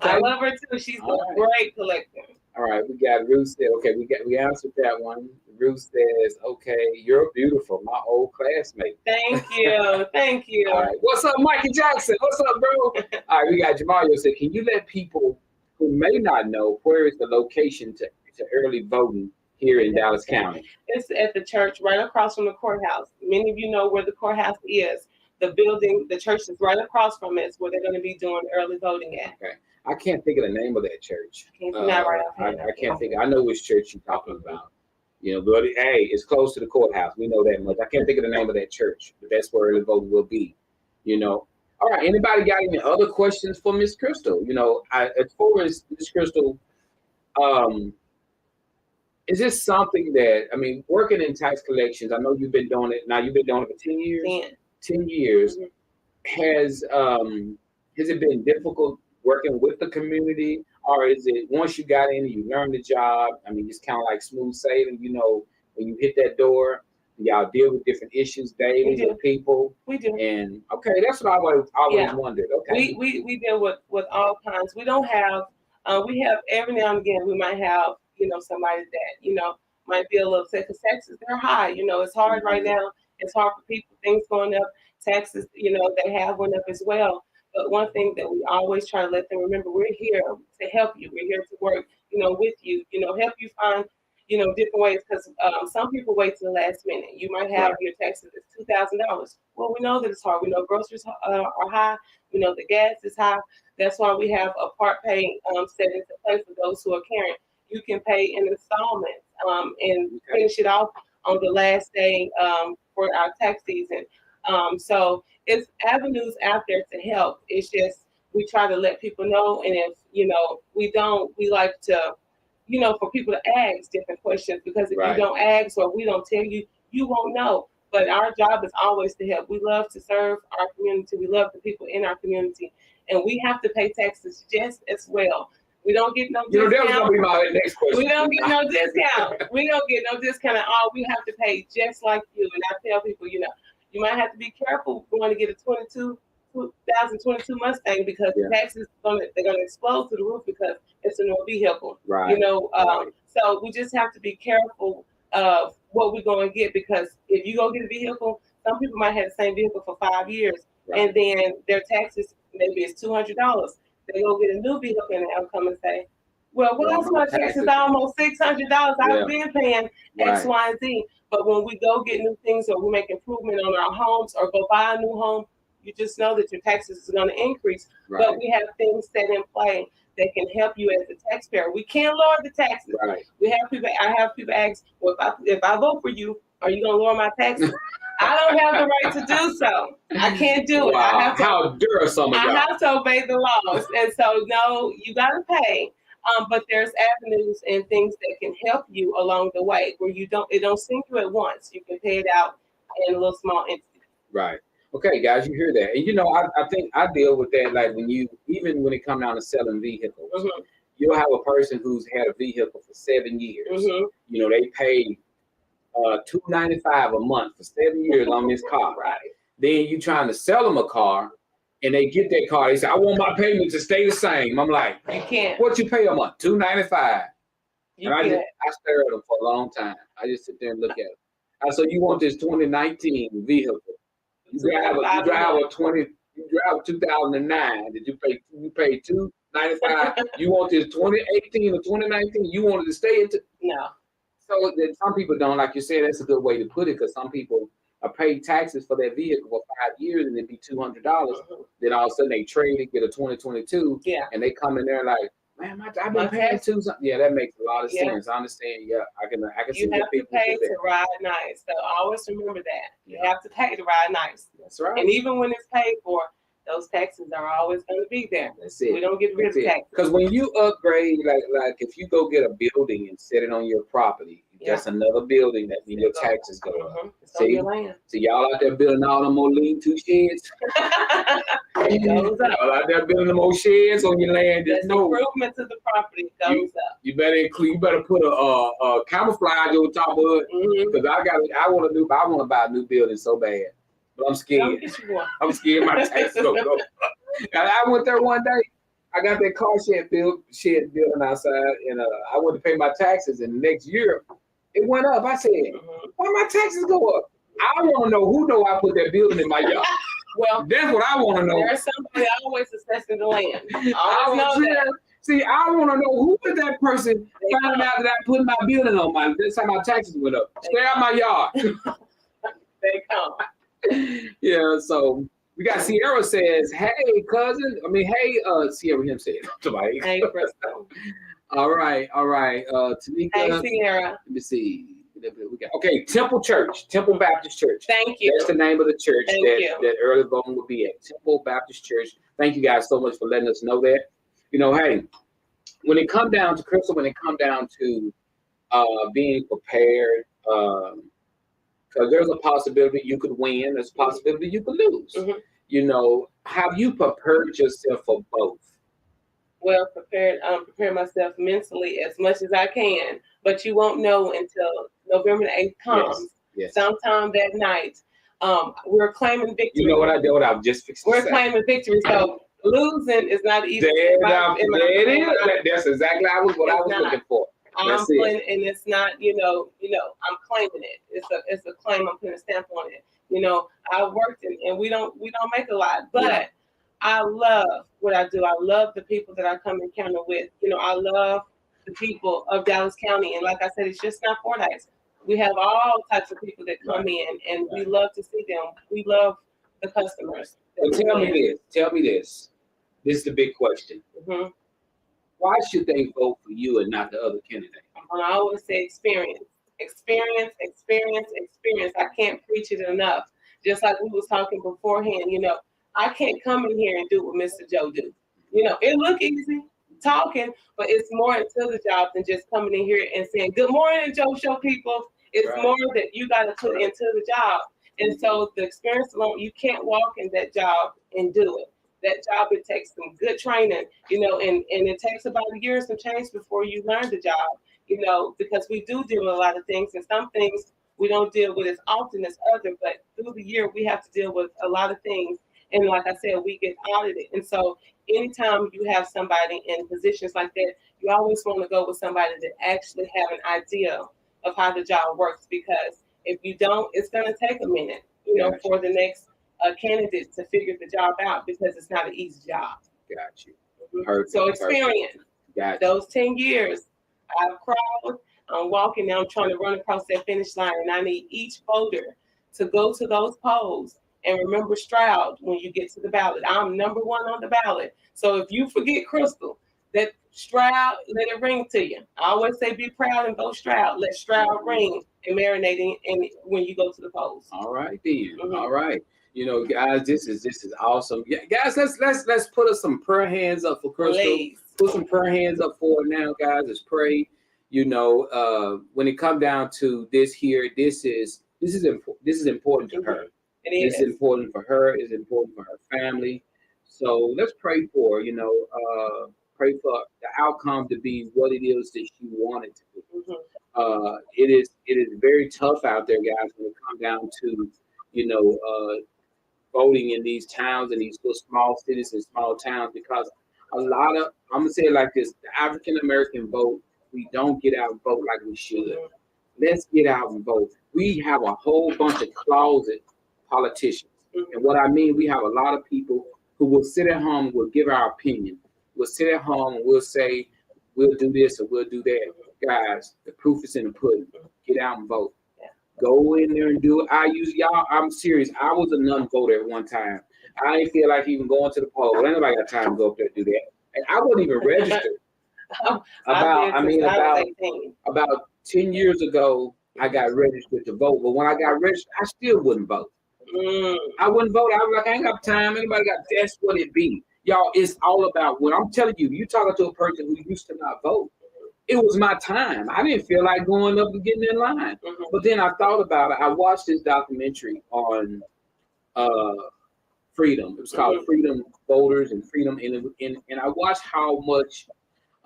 I love her too. She's a great collector. All right, we got Ruth said, okay, we answered that one. Ruth says, okay, you're beautiful, my old classmate. Thank you. Thank you. All right, what's up, Mikey Jackson? What's up, bro? All right, we got Jamario said, can you let people who may not know where is the location to early voting here in Dallas County? It's at the church right across from the courthouse. Many of you know where the courthouse is. The building, the church is right across from it. It's where they're going to be doing early voting at. Okay. I can't think of the name of that church. Not right offhand. I can't think. I know which church you're talking about. You know, but hey, it's close to the courthouse. We know that much. I can't think of the name of that church, but that's where early voting will be. You know. All right. Anybody got any other questions for Miss Crystal? You know, as far as Miss Crystal, is this something that, I mean, working in tax collections? I know you've been doing it. Now you've been doing it for 10 years. 10 years. Mm-hmm. Has it been difficult working with the community, or is it once you got in and you learned the job? I mean, it's kind of like smooth sailing. You know, when you hit that door, y'all deal with different issues daily with people. We do. And okay, that's what I always wondered. Okay, we deal with all kinds. We don't have. We have every now and again we might have somebody that might be a little upset because taxes they're high. It's hard right now. It's hard for people. Things going up. Taxes they have went up as well. But one thing that we always try to let them remember, we're here to help you. We're here to work, with you, help you find, different ways. Because some people wait to the last minute. You might have your taxes at $2,000. Well, we know that it's hard. We know groceries are high. We know the gas is high. That's why we have a part pay set into place for those who are carrying. You can pay in installments and finish it off on the last day for our tax season. So it's avenues out there to help. It's just we try to let people know, and if we don't, we like to, for people to ask different questions, because if you don't ask or we don't tell you, you won't know. But our job is always to help. We love to serve our community. We love the people in our community, and we have to pay taxes just as well. We don't get no discount. That was gonna be my next question. We don't get no discount. We don't get no discount at all. We have to pay just like you. And I tell people, you might have to be careful going to get a 2022 Mustang, because the taxes they're gonna explode to the roof because it's a new vehicle. Right. So we just have to be careful of what we're going to get, because if you go get a vehicle, some people might have the same vehicle for 5 years, and then their taxes maybe it's $200. They go get a new vehicle and they'll come and say, well, my taxes are almost $600. I've been paying X, Y, and Z. But when we go get new things, or we make improvement on our homes, or go buy a new home, you just know that your taxes is going to increase. But we have things set in play that can help you as a taxpayer. We can't lower the taxes. I have people ask, well, if I vote for you, are you going to lower my taxes? I don't have the right to do so. I can't do it. I have to, how dare some of y'all? I have to obey the laws. And so, no, you got to pay. But there's avenues and things that can help you along the way, where it don't sink you at once. You can pay it out in little small entities. Right. Okay, guys, you hear that. And I think I deal with that, like when it comes down to selling vehicles, you'll have a person who's had a vehicle for 7 years. They pay $295 a month for 7 years on this car. Then you trying to sell them a car, and they get that car. They say, I want my payment to stay the same. I'm like, you can't. What you pay a month? $295. And I stare at them for a long time. I just sit there and look at them. So you want this 2019 vehicle? You drive a 2009. Did you pay $295? You want this 2018 or 2019? You wanted to stay into? No. So that some people don't, like you said, that's a good way to put it, because some people are paid taxes for their vehicle for 5 years and it'd be $200. Then all of a sudden they trade and get a 2022, and they come in there like, man, I've been paying $200. Yeah, that makes a lot of sense. I understand. Yeah, I can see you have to pay to ride nice. So always remember that you have to pay to ride nice. That's right. And even when it's paid for, those taxes are always going to be there. That's it. We don't get rid of taxes. Because when you upgrade, like if you go get a building and set it on your property, that's another building that means your taxes go up. See, y'all out there building all them more lean-to sheds. Y'all out there building them more sheds on your land. There's improvement to the property goes up. You better put a camouflage on top of it, because I want to buy a new building so bad. But I'm scared. I'm scared my taxes gonna go. I went there one day, I got that car shed building outside, and I went to pay my taxes, and the next year it went up. I said, why my taxes go up? I want to know who know I put that building in my yard. Well, that's what I want to know. There's somebody always assessing the land. I know that. See, I want to know who was that person found out that I put my building on my. That's how my taxes went up. Stay out my yard. They come. Yeah. So we got Sierra says, "Hey, cousin." I mean, hey, Sierra. Him said, "Somebody." Hey, Crystal. All right. Tanika. Hey, Sierra. Let me see. We got, okay, Temple Church, Temple Baptist Church. Thank you. That's the name of the church that that early voting will be at. Temple Baptist Church. Thank you guys so much for letting us know that. You know, hey, when it come down to Crystal, when it come down to being prepared, because there's a possibility you could win, there's a possibility you could lose. Mm-hmm. You know, have you prepared yourself for both? Well, prepare myself mentally as much as I can, but you won't know until November the 8th comes. Yes. Sometime that night. We're claiming victory. You know what I did? What I just fixed. We're claiming victory. So losing is not easy. There it is. That's exactly what I was looking for. I'm claiming, and it's not, you know, I'm claiming it. It's a claim. I'm putting a stamp on it. You know, I worked and we don't make a lot, but I love what I do. I love the people that I come encounter with. You know, I love the people of Dallas County, and like I said, it's just not Fordyce. We have all types of people that come in, and we love to see them. We love the customers. Well, tell me this. This is the big question. Mm-hmm. Why should they vote for you and not the other candidate? I always say experience. I can't preach it enough. Just like we was talking beforehand, you know, I can't come in here and do what Mr. Joe do. You know, it look easy talking, but it's more into the job than just coming in here and saying, good morning, Joe Show people. It's more that you got to put into the job. And so the experience alone, you can't walk in that job and do it. That job, it takes some good training, you know, and it takes about a year and some change before you learn the job, you know, because we do deal with a lot of things, and some things we don't deal with as often as others, but through the year we have to deal with a lot of things. And like I said, we get audited. And so anytime you have somebody in positions like that, you always want to go with somebody that actually have an idea of how the job works, because if you don't, it's going to take a minute, you know, for the next candidate to figure the job out, because it's not an easy job. Got you. Perfect. So experience. Got those 10 years, I've crawled, I'm walking now, I'm trying to run across that finish line, and I need each voter to go to those polls and remember Stroud when you get to the ballot. I'm number one on the ballot. So if you forget Crystal, that Stroud, let it ring to you. I always say be proud and vote Stroud. Let Stroud ring and marinate in when you go to the polls. All right then. Mm-hmm. All right. You know, guys, this is awesome. Yeah, guys, let's put us some prayer hands up for Crystal. Please. Put some prayer hands up for her now, guys. Let's pray. You know, when it comes down to this here, this is important to her. It's important for her. It's important for her family. So let's pray for, you know, pray for the outcome to be what it is that she wanted to be. Mm-hmm. It is very tough out there, guys, when it comes down to, you know, voting in these towns and these little small cities and small towns, because a lot of, I'm gonna say it like this: the African American vote, we don't get out and vote like we should. Mm-hmm. Let's get out and vote. We have a whole bunch of closet politicians. Mm-hmm. And what I mean, we have a lot of people who will sit at home and will give our opinion. We'll sit at home and we'll say, we'll do this or we'll do that. Guys, the proof is in the pudding. Get out and vote. Yeah. Go in there and do it. I'm serious. I was a non-voter at one time. I didn't feel like even going to the poll. Anybody got time to go up there and do that? And I wasn't even registered. About 10 years ago, I got registered to vote. But when I got registered, I still wouldn't vote. I wouldn't vote. I was like, I ain't got time. Anybody got, that's what it be. Y'all, it's all about, when I'm telling you, you talking to a person who used to not vote. It was my time. I didn't feel like going up and getting in line. Mm-hmm. But then I thought about it. I watched this documentary on freedom. It was called Freedom Voters and Freedom. And I watched how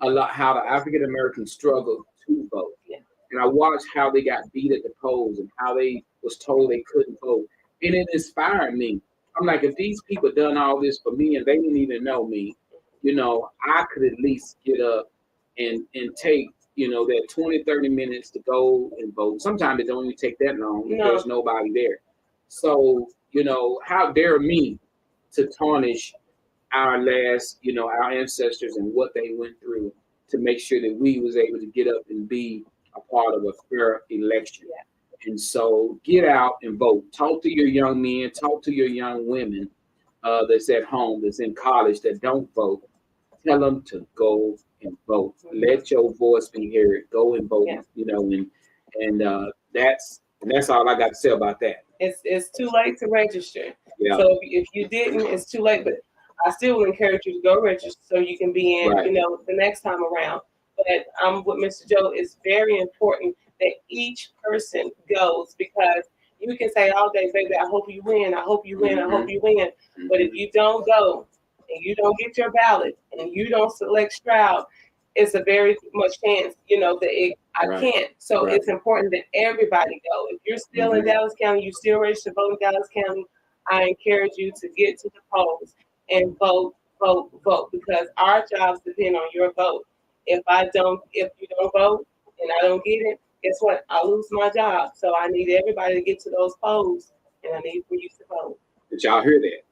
the African Americans struggled to vote. Yeah. And I watched how they got beat at the polls and how they was told they couldn't vote. And it inspired me. I'm like, if these people done all this for me and they didn't even know me, I could at least get up and take, that 20, 30 minutes to go and vote. Sometimes it don't even take that long if there's nobody there. So, how dare me to tarnish our last, our ancestors and what they went through to make sure that we was able to get up and be a part of a fair election. Yeah. And so get out and vote. Talk to your young men, talk to your young women that's at home, that's in college, that don't vote. Tell them to go and vote. Let your voice be heard. Go and vote. And that's all I got to say about that. It's too late to register. Yeah. So if you didn't, it's too late. But I still would encourage you to go register so you can be in, the next time around. But I'm with Mr. Joe. It's very important that each person goes, because you can say all day, baby, I hope you win. I hope you win. I hope you win. But if you don't go and you don't get your ballot and you don't select Stroud, it's a very much chance, that I can't. So it's important that everybody go. If you're still in Dallas County, you still registered to vote in Dallas County, I encourage you to get to the polls and vote, because our jobs depend on your vote. If you don't vote and I don't get it, guess what? I lose my job. So I need everybody to get to those polls, and I need for you to vote. Did y'all hear that?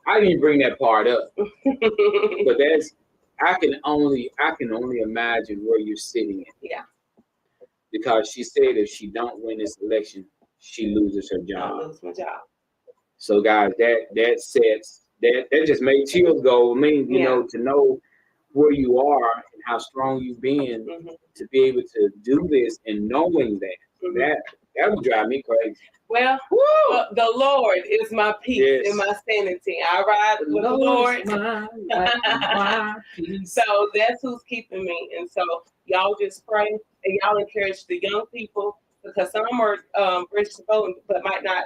I didn't bring that part up, but I can only imagine where you're sitting at. Yeah. Because she said if she don't win this election, she loses her job. I lose my job. So guys, that just made chills go. I mean, to know where you are and how strong you've been to be able to do this, and knowing that would drive me crazy. Well, the Lord is my peace and my sanity. I ride with the Lord. My peace. So that's who's keeping me. And so y'all just pray and y'all encourage the young people, because some are registered voting but might not,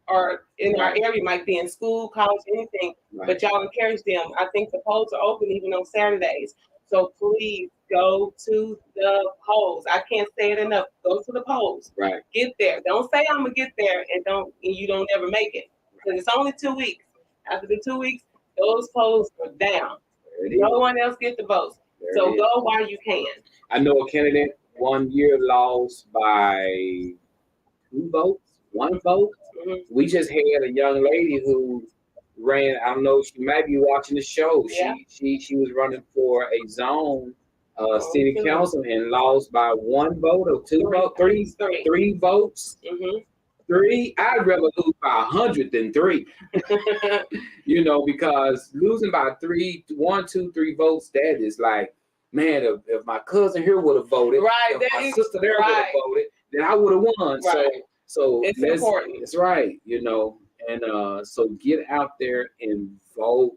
or in our area might be in school, college, anything. But y'all encourage them. I think the polls are open even on Saturdays. So please go to the polls. I can't say it enough. Go to the polls. Right. Get there. Don't say I'm gonna get there and you don't ever make it, because it's only 2 weeks. After the 2 weeks, those polls are down. No one else gets the votes. So go while you can. I know a candidate 1 year lost by 2 votes, 1 vote. We just had a young lady who ran. I don't know. She might be watching the show. Yeah. She was running for a zone city council and lost by 1 vote or 2 votes, 3 votes. 3. I'd rather lose by 100 than 3. Because losing by 1, 2, 3 votes, that is like, man, if my cousin here would have voted, if my sister there would have voted, then I would have won. Right. So it's important. It's right, and so get out there and vote.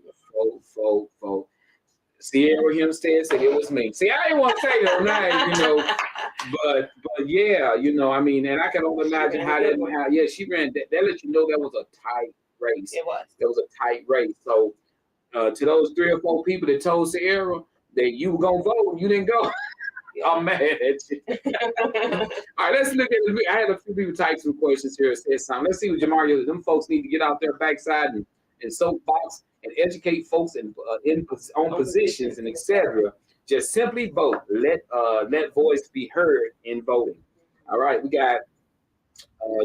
Sierra Hempstead said it was me. See, I didn't want to say her name, but yeah, I mean, and I can only imagine she ran. That let you know that was a tight race. It was. It was a tight race. So to those 3 or 4 people that told Sierra that you were gonna vote, you didn't go. I'm mad at you. All right, let's look at it. I had a few people type some questions here. Let's see what Jamari. Them folks need to get out their backside and soapbox and educate folks on positions and etc. Just simply vote. Let voice be heard in voting. All right, we got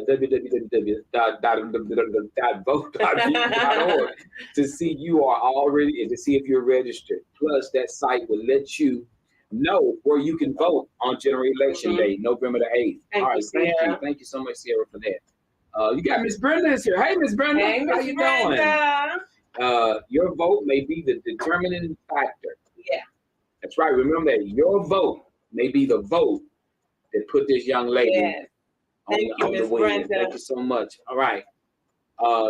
www.vote.vu.org to see you are already and to see if you're registered. Plus, that site will let you know where you can vote on general election day, November the 8th. All right, thank you so much, Sierra, for that. You got Miss Brenda is here. Hey, Miss Brenda, hey, how you doing? Your vote may be the determining factor. Yeah, that's right. Remember that your vote may be the vote that put this young lady on the win. Thank you so much. All right.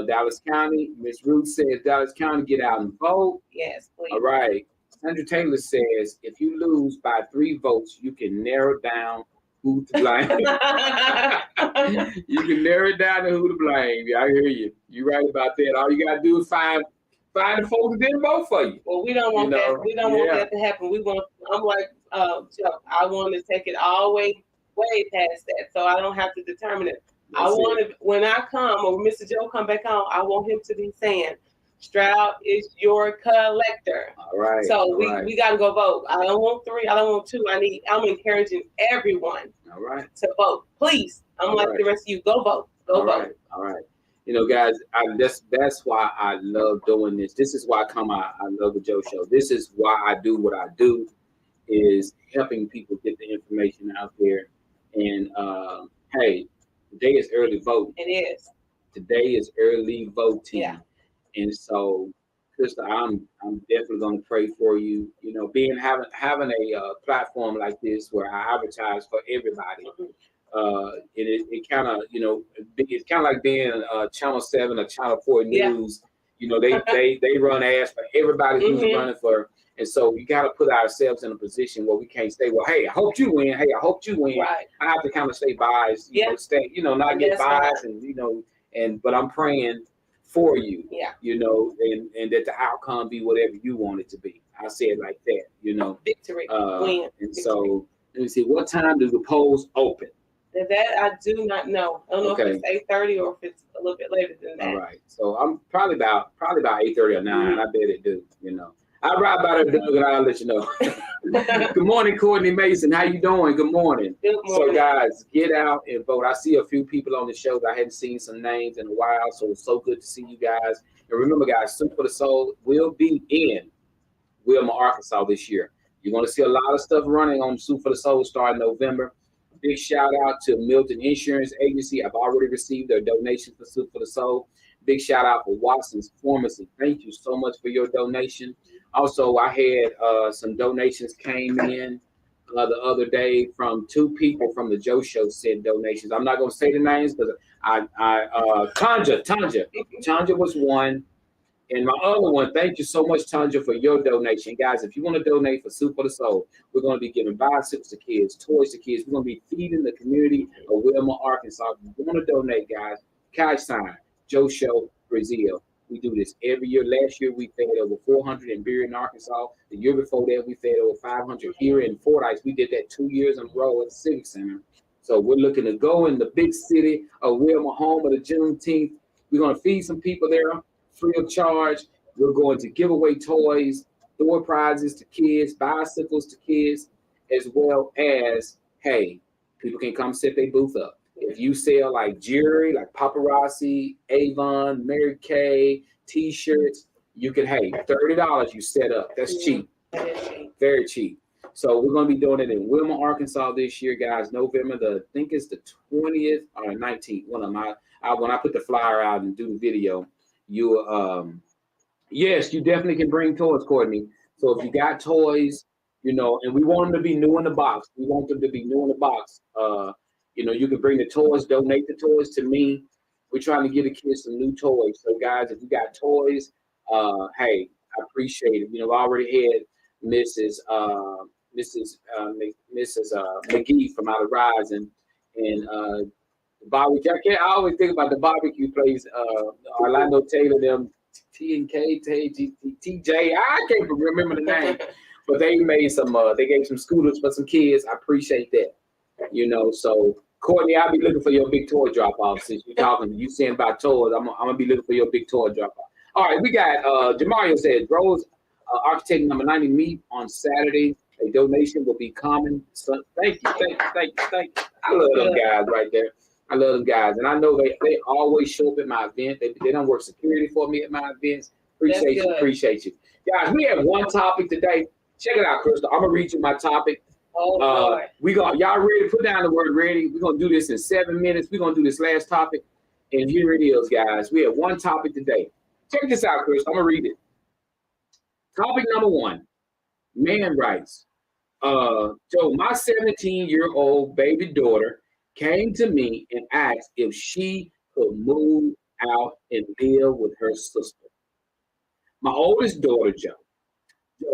Dallas County, Miss Ruth says Dallas County, get out and vote. Yes, please. All right. Sandra Taylor says if you lose by 3 votes, you can narrow down who to blame. You can narrow it down to who to blame. Yeah, I hear you. You're right about that. All you gotta do is find the folks that didn't vote for you. Well, we don't want that. We don't want that to happen. I'm like Joe. I want to take it all way past that, so I don't have to determine it. I want to, when I come or Mr. Joe come back on, I want him to be saying, Stroud is your collector. All right. So we got to go vote. I don't want 3. I don't want 2. I'm encouraging everyone All right. to vote. Please. I'm like the rest of you. Go vote. Go vote. All right. You know, guys, that's why I love doing this. This is why I love the Joe Show. This is why I do what I do, is helping people get the information out there. And hey, today is early voting. It is. Today is early voting. Yeah. And so, Krista, I'm definitely going to pray for you. You know, having a platform like this where I advertise for everybody. It kind of, you know, it's kind of like being Channel 7 or Channel 4 News. You know, they run ads for everybody who's running for. And so we got to put ourselves in a position where we can't say, well, hey, I hope you win. Hey, I hope you win. Right. I have to kind of stay biased, not get biased and, but I'm praying for you, you know, and that the outcome be whatever you want it to be. I say it like that, you know. Victory, win. And so, let me see, what time do the polls open? That I do not know. I don't know if it's 8:30 or if it's a little bit later than that. All right. So I'm probably about 8:30 or 9. I bet it do, you know. I'll ride by there, Doug, and I'll let you know. Good morning, Courtney Mason. How you doing? Good morning. Good morning. So, guys, get out and vote. I see a few people on the show that I hadn't seen some names in a while, so it's so good to see you guys. And remember, guys, Soup for the Soul will be in Wilma, Arkansas this year. You're going to see a lot of stuff running on Soup for the Soul starting November. Big shout out to Milton Insurance Agency. I've already received their donations for Soup for the Soul. Big shout out for Watson's Pharmacy. Thank you so much for your donation. Also, I had some donations came in the other day from 2 people from the Joe Show sent donations. I'm not going to say the names, but Tanja was one. And my other one, thank you so much, Tanja, for your donation. Guys, if you want to donate for Soup for the Soul, we're going to be giving bicycles to kids, toys to kids. We're going to be feeding the community of Wilma, Arkansas. If you want to donate, guys, cash sign, Joe Show, Brazil. We do this every year. Last year, we fed over 400 in Beer in Arkansas. The year before that, we fed over 500 here in Fordyce. We did that 2 years in a row at the Civic Center. So we're looking to go in the big city of Wilma, home of the Juneteenth. We're going to feed some people there free of charge. We're going to give away toys, door prizes to kids, bicycles to kids, as well as, hey, people can come set their booth up. If you sell like jewelry, like paparazzi, Avon, Mary Kay, T-shirts, you can, hey, $30 you set up. That's cheap. Very cheap. So we're going to be doing it in Wilma, Arkansas this year, guys. November I think it's the 20th or 19th. One of my, when I put the flyer out and do the video, yes, you definitely can bring toys, Courtney. So if you got toys, you know, and we want them to be new in the box. We want them to be new in the box. You know, you can bring the toys, donate the toys to me. We're trying to get the kids some new toys. So, guys, if you got toys, hey, I appreciate it. You know, I already had Mrs. McGee from Out of Rising and barbecue. I always think about the barbecue place. Orlando Taylor, them T&K, TJ. I can't remember the name, but they made some. They gave some scooters for some kids. I appreciate that. You know, so Courtney, I'll be looking for your big toy drop off. Since you're talking, you saying about toys, I'm gonna be looking for your big toy drop off. All right, we got Jamario said Rose Architect number 90 meet on Saturday. A donation will be common. So thank you. I love them guys right there. I love them guys, and I know they always show up at my event. They don't work security for me at my events. Appreciate you, guys. We have one topic today. Check it out, Crystal. I'm gonna read you my topic. Y'all ready? Put down the word ready. We're gonna do this in 7 minutes. We're gonna do this last topic, and here it is, guys. We have one topic today. Check this out, Crystal. I'm gonna read it. Topic number 1: man rights. So my 17-year-old baby daughter came to me and asked if she could move out and live with her sister. My oldest daughter, Joe,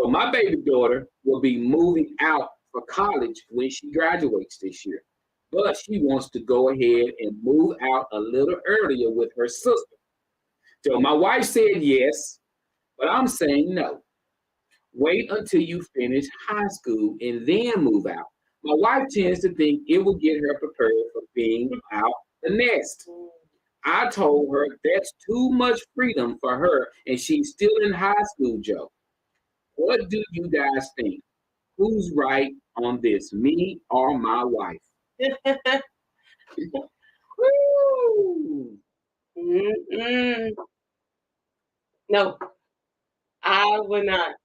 my baby daughter will be moving out for college when she graduates this year, but she wants to go ahead and move out a little earlier with her sister. So my wife said yes, but I'm saying no. Wait until you finish high school and then move out. My wife tends to think it will get her prepared for being out the nest. I told her that's too much freedom for her, and she's still in high school, Joe. What do you guys think? Who's right on this, me or my wife? Woo! Mm-mm. No, I would not.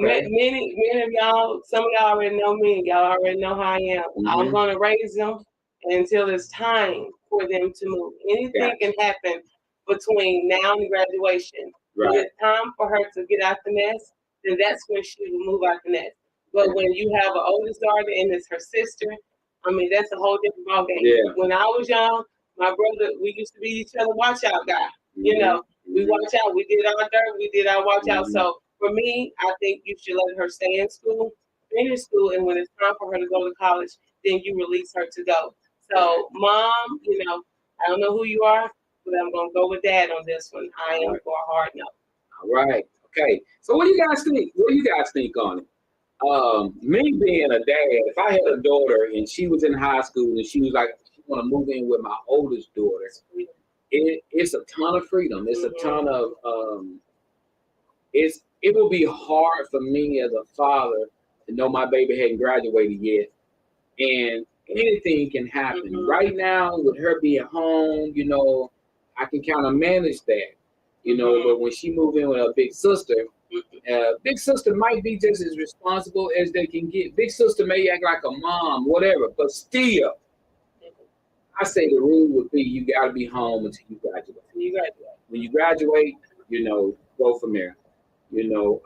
Okay. Many of y'all, some of y'all already know me. Y'all already know how I am. I'm gonna raise them until it's time for them to move. Anything can happen between now and graduation. When it's time for her to get out the nest, then that's when she will move out the nest. But when you have an oldest daughter and it's her sister, I mean that's a whole different ballgame. Yeah. When I was young, my brother, we used to be each other watch out guy. You know, we watch out. We did our dirt. We did our watch out. So for me, I think you should let her stay in school, finish school, and when it's time for her to go to college, then you release her to go. So, Mom, you know, I don't know who you are, but I'm gonna go with Dad on this one. I am for a hard no. All right. Okay. So what do you guys think? What do you guys think on it? Me being a dad, if I had a daughter and she was in high school and she was like, she want to move in with my oldest daughter, it's a ton of freedom. It's a ton of it will be hard for me as a father to know my baby hadn't graduated yet, and anything can happen. Right now, with her being home, you know, I can kind of manage that, you know. But when she move in with her big sister might be just as responsible as they can get. Big sister may act like a mom, whatever, but still, I say the rule would be you got to be home until you graduate. When you graduate, you know, go from there. You know,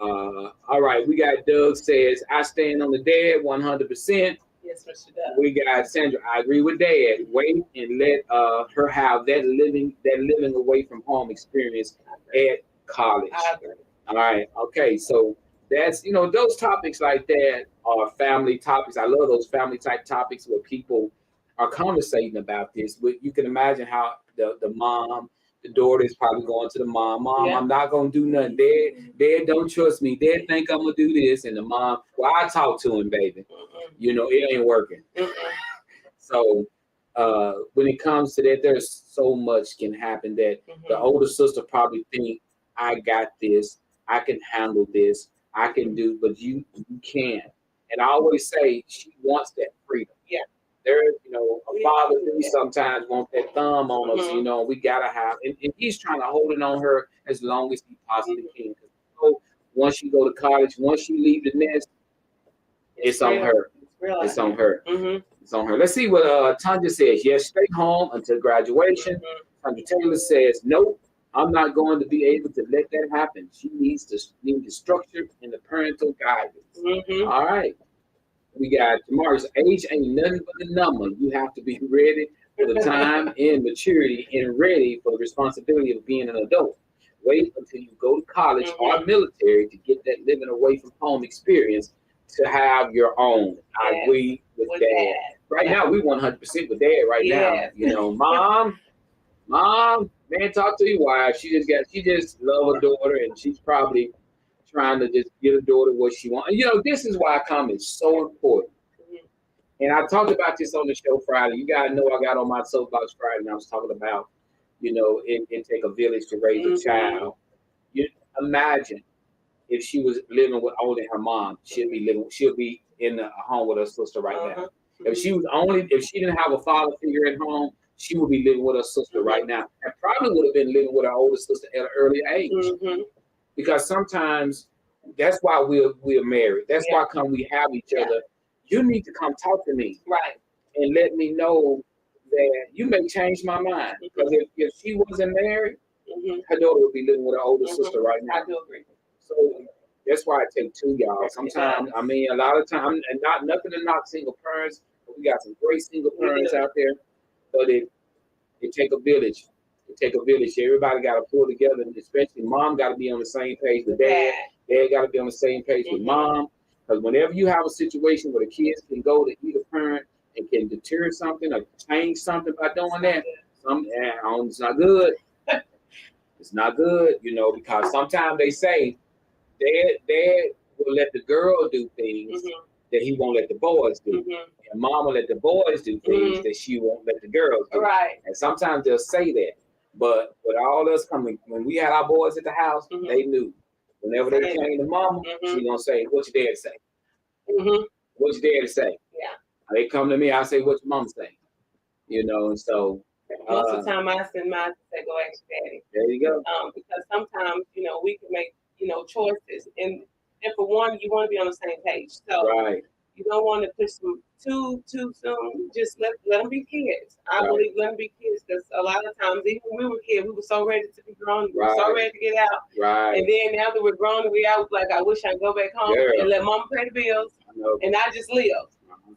all right, we got Doug says, I stand on the dad 100%. Yes, Mr. Doug. We got Sandra, I agree with Dad. Wait and let her have that living away from home experience at college. I agree. All right, okay, so that's, you know, those topics like that are family topics. I love those family type topics where people are conversating about this. But you can imagine how the mom, the daughter is probably going to the mom. I'm not going to do nothing. Dad don't trust me. Dad think I'm going to do this. And the mom, well, I talk to him, baby. You know, it ain't working. So when it comes to that, there's so much can happen that the older sister probably think, I got this. I can handle this. I can do, but you can't. And I always say she wants that freedom. Yeah. There, you know, a father do sometimes want that thumb on us, you know, we gotta have, and he's trying to hold it on her as long as he possibly can. Because you know, once she go to college, once she leave the nest, it's on her. It's on her. It's on her. Let's see what Tanya says. Yes, stay home until graduation. Tanya Taylor says, nope, I'm not going to be able to let that happen. She needs the structure and the parental guidance. All right. We got Tamara's age ain't nothing but a number. You have to be ready for the time and maturity and ready for the responsibility of being an adult. Wait until you go to college or military to get that living away from home experience to have your own. I agree with Dad. Right now, we 100% with Dad right now. You know, mom, man, talk to your wife. She just love her daughter, and she's probably trying to just get her daughter what she wants. And, you know, this is why comments so important. And I talked about this on the show Friday. You got to know I got on my soapbox Friday, and I was talking about, you know, it take a village to raise a child. You imagine if she was living with only her mom, she'll be in a home with her sister right now. If she didn't have a father figure at home, she would be living with her sister right now, and probably would have been living with her older sister at an early age. Because sometimes that's why we're married. That's why we have each other. You need to come talk to me, right, and let me know that you may change my mind. Because if she wasn't married, her daughter would be living with her older sister right now. I do agree. So that's why I take two, y'all. Sometimes, I mean, a lot of times, and nothing to knock single parents, but we got some great single parents out there. But it take a village. It take a village. Everybody got to pull together, and especially mom got to be on the same page with dad. Dad got to be on the same page with mom. Because whenever you have a situation where the kids can go to either parent and can deter something or change something by doing that, it's not good. It's not good, you know, because sometimes they say dad will let the girl do things that he won't let the boys do. And mom will let the boys do things that she won't let the girls do. Right. And sometimes they'll say that. But with all us coming, when we had our boys at the house, Mhm. they knew. Whenever they came to mama, she gonna say, "What your dad say? What your daddy say?" Yeah. They come to me, I say, "What your mom say?" You know, and so Most of the time I send mine to say, "Go ask your daddy." there you go. Because sometimes, we can make, choices. And for one, you want to be on the same page. So Right. you don't want to push them too soon. Just let them be kids. I Right. believe let them be kids, because a lot of times, even when we were kids, we were so ready to be grown. We were so Right. ready to get out. Right. And then now that we're grown and we out, like, I wish I'd go back home Yeah. and let mama pay the bills I know. and I just live.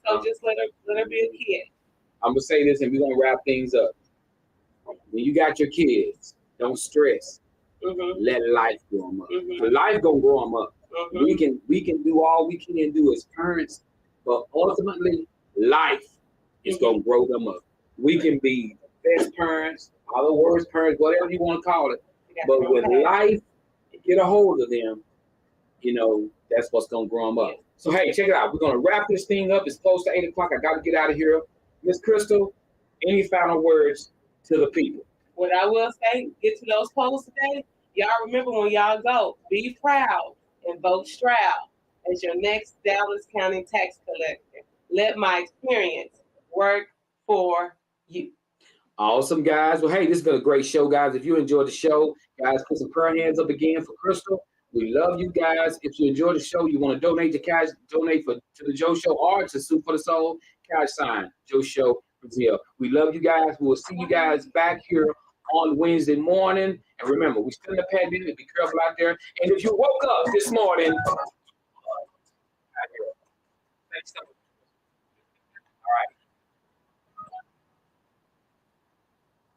So just let her be a kid. I'm gonna say this, and we're gonna wrap things up. When you got your kids, don't stress. Let life grow them up. Life gonna grow them up. We can do all we can do as parents, but ultimately, life is gonna grow them up. We can be the best parents, or the worst parents, whatever you want to call it. But when life get a hold of them, that's what's gonna grow them up. So hey, check it out. We're gonna wrap this thing up. It's close to 8 o'clock. I got to get out of here. Miss Crystal, any final words to the people? What I will say, get to those polls today. Y'all remember, when y'all go, be proud and vote Stroud as your next Dallas County tax collector. Let my experience work for you. Awesome, guys. Well, hey, this has been a great show, guys. If you enjoyed the show, guys, put some prayer hands up again for Crystal. We love you guys. If you enjoyed the show, you want to donate to cash, donate to the Joe Show or to Soup for the Soul, cash sign, Joe Show Brazil. We love you guys. We will see you guys back here on Wednesday morning. And remember, we're still in the pandemic. Be careful out there. And if you woke up this morning, thanks so much.